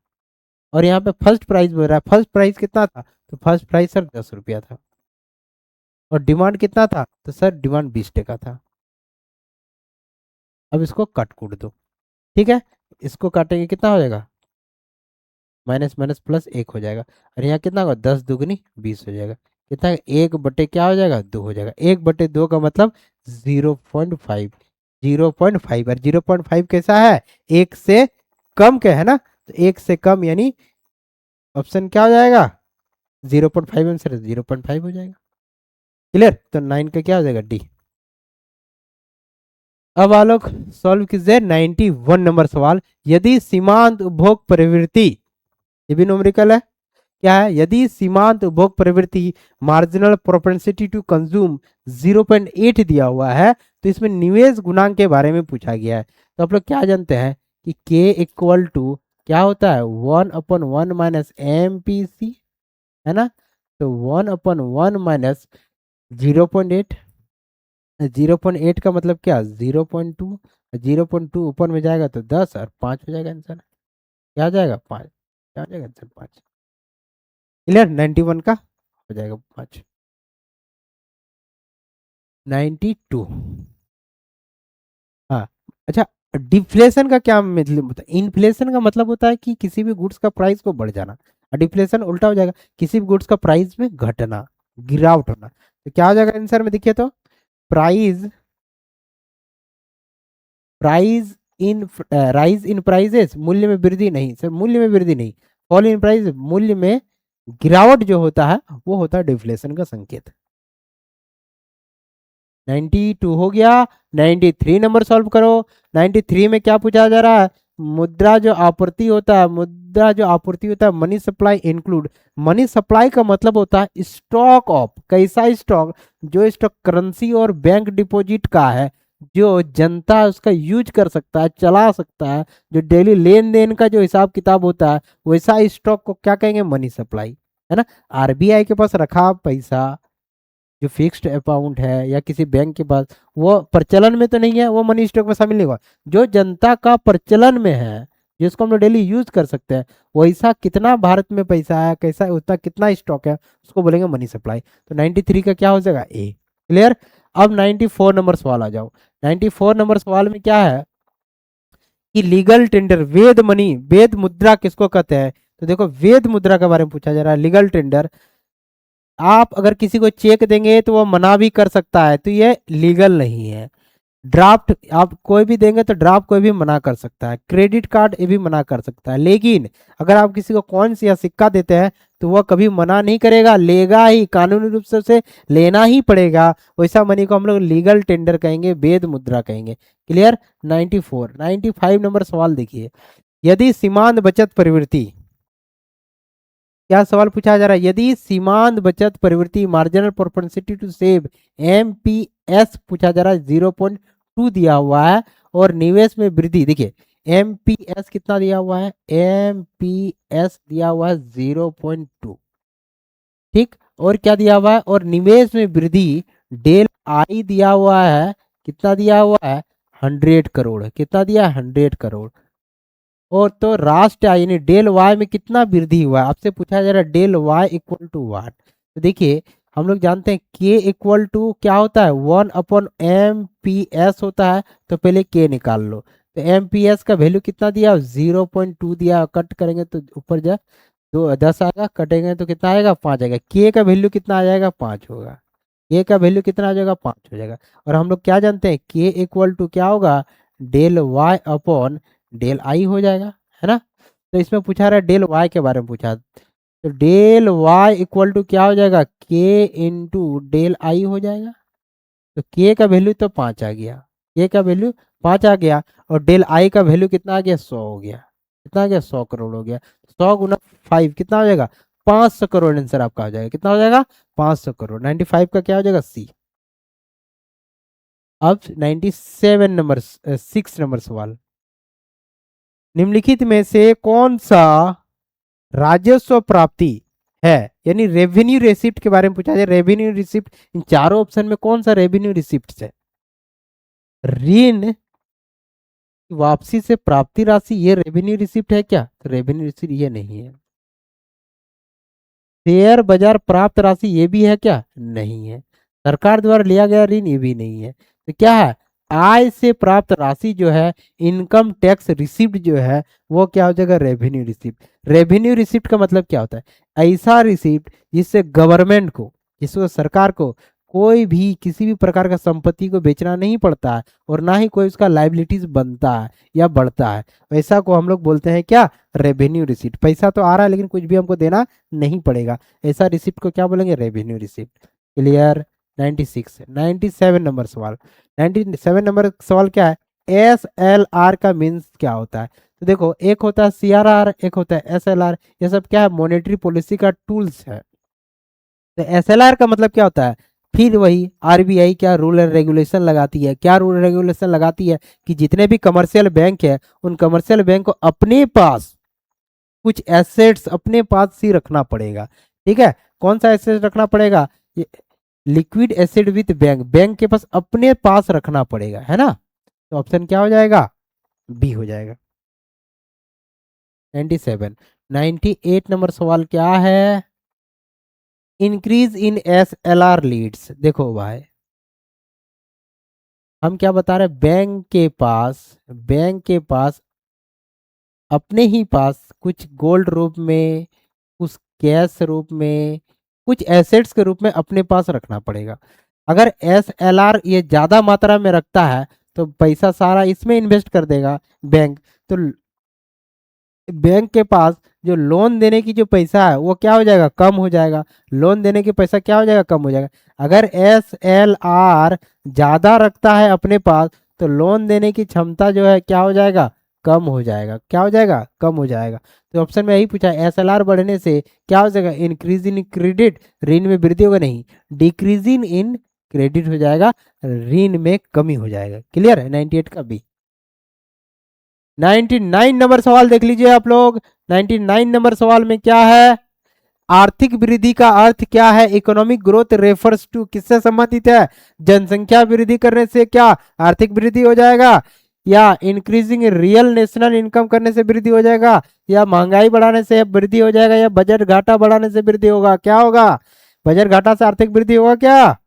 और यहाँ पे फर्स्ट प्राइस बोल रहा है, फर्स्ट प्राइस कितना था? तो फर्स्ट प्राइस सर 10 रुपया था। और डिमांड कितना था? तो सर डिमांड 20 टका था। अब इसको कट कूट दो। ठीक है, इसको काटेंगे कितना हो जाएगा? माइनस माइनस प्लस 1 हो जाएगा। और यहाँ कितना होगा? 10 दुगनी 20 हो जाएगा। कितना? 1 बटे क्या हो जाएगा? 2 हो जाएगा। 1/2 का मतलब 0.5। 0.5, और 0.5 कैसा है? 1 से कम के, है ना। तो 1 से कम, यानी ऑप्शन क्या हो जाएगा? 0.5 आंसर 0.5 हो जाएगा। क्लियर? तो 9 का क्या हो जाएगा? डी। अब आलोक सॉल्व कीजिए 91 नंबर सवाल। यदि सीमांत उपभोग प्रवृत्ति, ये भी न्यूमेरिकल है, क्या है? यदि सीमांत उपभोग प्रवृत्ति मार्जिनल प्रोपेंसिटी टू कंज्यूम 0.8 दिया हुआ है, तो इसमें निवेश गुणांक के बारे में पूछा गया है। तो आप लोग क्या जानते हैं कि K इक्वल टू क्या होता है? 1/1 माइनस MPC, है ना। तो 1/1 माइनस 0.8। 0.8 का मतलब क्या? 0.2। 0.2 ऊपर में जाएगा तो 10, और 5 हो जाएगा आंसर। क्या हो जाएगा? 5। क्या हो जाएगा आंसर? 5। क्लियर? 91 का हो जाएगा 5। 92। हाँ। अच्छा, डिफ्लेशन का क्या मतलब होता है? इन्फ्लेशन का मतलब होता है कि किसी भी गुड्स का प्राइस को बढ़ जाना, और डिफ्लेशन उल्टा हो जाएगा, किसी भी गुड्स का प्राइस में घटना, गिरावट होना। तो क्या हो जाएगा आंसर में? देखिए तो price price in rise in prices, मूल्य में वृद्धि नहीं सर, मूल्य में वृद्धि नहीं। फॉल इन प्राइस, मूल्य में गिरावट जो होता है वो होता है डिफ्लेशन का संकेत। 92 हो गया। 93 नंबर सॉल्व करो। 93 में क्या पूछा जा रहा है? मुद्रा जो आपूर्ति होता है, मुद्रा जो आपूर्ति होता है, money supply include. Money supply का मतलब होता है स्टॉक ऑफ, कैसा स्टॉक? जो स्टॉक करेंसी और बैंक डिपॉजिट का है, जो जनता उसका यूज कर सकता है, चला सकता है, जो डेली लेन देन का जो हिसाब किताब होता है, वैसा स्टॉक को क्या कहेंगे? मनी सप्लाई, है ना। आरबीआई के पास रखा पैसा, जो फिक्स्ड अमाउंट है या किसी बैंक के पास, वो प्रचलन में तो नहीं है, वो मनी स्टॉक में शामिल नहीं हुआ। जो जनता का प्रचलन में है, जिसको हम लोग डेली यूज कर सकते हैं, वैसा कितना भारत में पैसा है, कैसा उतना कितना स्टॉक है, उसको बोलेंगे मनी सप्लाई। तो 93 का क्या हो जाएगा? ए। क्लियर। अब 94 नंबर सवाल आ जाओ। 94 नंबर सवाल में क्या है कि लीगल टेंडर, वेद मनी, वेद मुद्रा किसको कहते हैं? तो देखो वेद मुद्रा के बारे में पूछा जा रहा है। लीगल टेंडर, आप अगर किसी को चेक देंगे तो वो मना भी कर सकता है, तो ये लीगल नहीं है। ड्राफ्ट आप कोई भी देंगे तो ड्राफ्ट कोई भी मना कर सकता है, क्रेडिट कार्ड ये भी मना कर सकता है, लेकिन अगर आप किसी को कॉइन्स या सिक्का देते हैं तो वह कभी मना नहीं करेगा, लेगा ही, कानूनी रूप से उसे लेना ही पड़ेगा। वैसा मनी को हम लोग लीगल टेंडर कहेंगे, वेद मुद्रा कहेंगे। क्लियर। 94। 95 नंबर सवाल देखिए, यदि सीमांत बचत प्रवृत्ति, क्या सवाल पूछा जा रहा है? यदि सीमांत बचत प्रवृत्ति, marginal propensity to save, MPS पूछा जा रहा है, 0.2 दिया हुआ है, और निवेश में वृद्धि, देखिए एमपीएस कितना दिया हुआ है? एमपीएस दिया हुआ है 0.2। ठीक, और क्या दिया हुआ है? और निवेश में वृद्धि डेल आई दिया हुआ है, कितना दिया हुआ है? 100 करोड़। कितना दिया है? 100 करोड़। और तो राष्ट्र आय यानी डेल वाई में कितना वृद्धि हुआ है, आपसे पूछा जा रहा है डेल वाई इक्वल टू वाट। तो देखिए हम लोग जानते हैं के इक्वल टू क्या होता है? 1/m/s होता है। तो पहले के निकाल लो। तो एमपीएस का वैल्यू कितना दिया? 0.2 दिया। कट करेंगे तो ऊपर जा 10 आएगा, कटेंगे तो कितना आएगा? 5 आएगा। के का वैल्यू कितना आ जाएगा? 5 होगा। के का वैल्यू कितना आ जाएगा? 5 हो जाएगा। और हम लोग क्या जानते हैं? के इक्वल टू क्या होगा? Del Y upon del I हो जाएगा, है ना। तो इसमें पूछा रहा है डेल वाई के बारे में पूछा, तो डेल वाई इक्वल टू क्या हो जाएगा? के इंटू डेल आई हो जाएगा। तो के का वैल्यू तो 5 आ गया, के का वैल्यू 5 आ गया, और डेल आई का वैल्यू कितना आ गया? 100 हो गया। कितना आ गया? 100 करोड़ हो गया। 100 गुना 5 कितना हो जाएगा? 500 करोड़ आंसर आपका हो जाएगा। कितना हो जाएगा? 500 करोड़। 95 का क्या हो जाएगा? सी। अब 97 नंबर 6 नंबर सवाल, निम्नलिखित में से कौन सा राजस्व प्राप्ति है, यानी रेवेन्यू रिसिप्ट के बारे में पूछा जाए। रेवेन्यू रिसिप्ट, इन चारों ऑप्शन में कौन सा रेवेन्यू रिसिप्ट है? ऋण वापसी से प्राप्ति राशि, ये रेवेन्यू रिसिप्ट है क्या? तो रेवेन्यू रिसिप्ट ये नहीं है। शेयर बाजार प्राप्त राशि, ये भी है क्या? नहीं है। सरकार द्वारा लिया गया ऋण, ये भी नहीं है। तो क्या है? आय से प्राप्त राशि जो है, इनकम टैक्स रिसिप्ट जो है, वो क्या हो जाएगा? Revenue receipt. रेवेन्यू रिसिप्ट का मतलब क्या होता है? ऐसा रिसिप्ट जिससे गवर्नमेंट को, जिसको सरकार को कोई भी किसी भी प्रकार का संपत्ति को बेचना नहीं पड़ता है, और ना ही कोई उसका लाइबिलिटीज बनता है या बढ़ता है। वैसा को हम लोग बोलते हैं क्या? Revenue receipt. पैसा तो आ रहा है लेकिन कुछ भी हमको देना नहीं पड़ेगा, ऐसा रिसिप्ट को क्या बोलेंगे? Revenue receipt. क्लियर। 96। 97 नंबर सवाल, 97 नंबर सवाल क्या है? एस एल आर का मीन्स क्या होता है? तो देखो, एक होता है सी आर आर, एक होता है एस एल आर। ये सब क्या है? मॉनेटरी पॉलिसी का टूल्स है। तो एस एल आर का मतलब क्या होता है? फिर वही आरबीआई क्या रूल एंड रेगुलेशन लगाती है? क्या रूल रेगुलेशन लगाती है? कि जितने भी कमर्शियल बैंक है, उन कमर्शियल बैंक को अपने पास कुछ एसेट्स अपने पास ही रखना पड़ेगा। ठीक है, कौन सा एसेट रखना पड़ेगा? Liquid asset with bank, bank के पास अपने पास रखना पड़ेगा, है ना। तो ऑप्शन क्या हो जाएगा? बी हो जाएगा। 97। 98 नंबर सवाल क्या है? Increase in S L R leads. देखो भाई, हम क्या बता रहे हैं? बैंक के पास अपने ही पास कुछ गोल्ड रूप में, कुछ कैश रूप में, कुछ एसेट्स के रूप में अपने पास रखना पड़ेगा। अगर एस एल आर ये ज्यादा मात्रा में रखता है तो पैसा सारा इसमें इन्वेस्ट कर देगा बैंक। तो बैंक के पास जो लोन देने की जो पैसा है वो क्या हो जाएगा? कम हो जाएगा। लोन देने की पैसा क्या हो जाएगा? कम हो जाएगा। अगर एस एल आर ज्यादा रखता है अपने पास, तो लोन देने की क्षमता जो है क्या हो जाएगा? कम हो जाएगा। क्या हो जाएगा? कम हो जाएगा। तो ऑप्शन में यही पूछा, एस एल आर बढ़ने से क्या हो जाएगा? इंक्रीज इन क्रेडिट, ऋण में वृद्धि होगा नहीं, डिक्रीजिंग इन क्रेडिट हो जाएगा, ऋण में कमी हो जाएगा। क्लियर है। 98 का बी। 99 नंबर सवाल देख लीजिए आप लोग। 99 नंबर सवाल में क्या है? आर्थिक वृद्धि का अर्थ क्या है? इकोनॉमिक ग्रोथ रेफर्स टू, किससे संबंधित है? जनसंख्या वृद्धि करने से क्या आर्थिक वृद्धि हो जाएगा, या इंक्रीजिंग रियल नेशनल इनकम करने से वृद्धि हो जाएगा, या महंगाई बढ़ाने से वृद्धि हो जाएगा, या बजट घाटा बढ़ाने से वृद्धि होगा? क्या होगा? बजट घाटा से आर्थिक वृद्धि होगा क्या?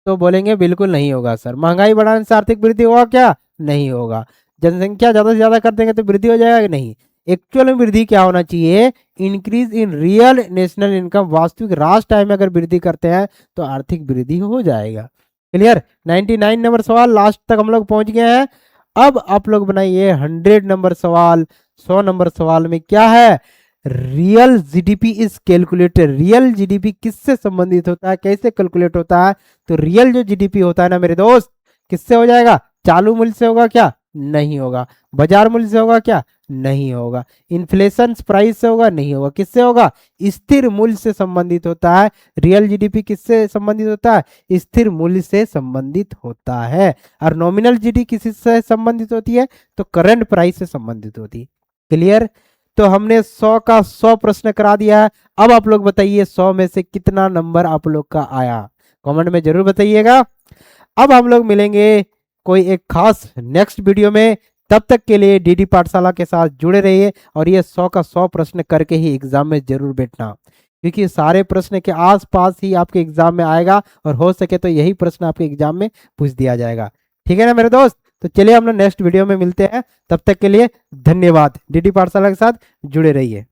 तो बोलेंगे बिल्कुल नहीं होगा सर। महंगाई बढ़ाने से आर्थिक वृद्धि होगा क्या? नहीं होगा। जनसंख्या ज्यादा से ज्यादा कर देंगे तो वृद्धि हो जाएगा कि नहीं? एक्चुअल में वृद्धि क्या होना चाहिए? Increase in real national income, वास्तविक राष्ट्र आय में अगर वृद्धि करते हैं तो आर्थिक वृद्धि हो जाएगा। क्लियर? 99 नंबर सवाल लास्ट तक हम लोग पहुंच गए हैं। अब आप लोग बनाइए 100 नंबर सवाल। 100 नंबर सवाल में क्या है? Real GDP is calculated. Real GDP किससे संबंधित होता है, कैसे कैलकुलेट होता है? तो रियल जो जीडीपी होता है ना मेरे दोस्त, किससे हो जाएगा? चालू मूल्य से होगा क्या? नहीं होगा। बाजार मूल्य से होगा क्या? नहीं होगा। इन्फ्लेशन प्राइस से होगा? नहीं होगा। किससे होगा? स्थिर मूल्य से संबंधित होता है। रियल जीडीपी किससे संबंधित होता है? स्थिर मूल्य से संबंधित होता है। और नॉमिनल जीडीपी किससे संबंधित होती है? तो करंट प्राइस से संबंधित होती है। क्लियर? तो हमने 100 का 100 प्रश्न करा दिया है। अब आप लोग बताइए 100 में से कितना नंबर आप लोग का आया, कमेंट में जरूर बताइएगा। अब हम लोग मिलेंगे कोई एक खास नेक्स्ट वीडियो में। तब तक के लिए डीडी पाठशाला के साथ जुड़े रहिए और ये 100 का 100 प्रश्न करके ही एग्जाम में जरूर बैठना, क्योंकि सारे प्रश्न के आसपास ही आपके एग्जाम में आएगा और हो सके तो यही प्रश्न आपके एग्जाम में पूछ दिया जाएगा। ठीक है ना मेरे दोस्त? तो चलिए हम लोग नेक्स्ट वीडियो में मिलते हैं। तब तक के लिए धन्यवाद। डीडी पाठशाला के साथ जुड़े रहिए।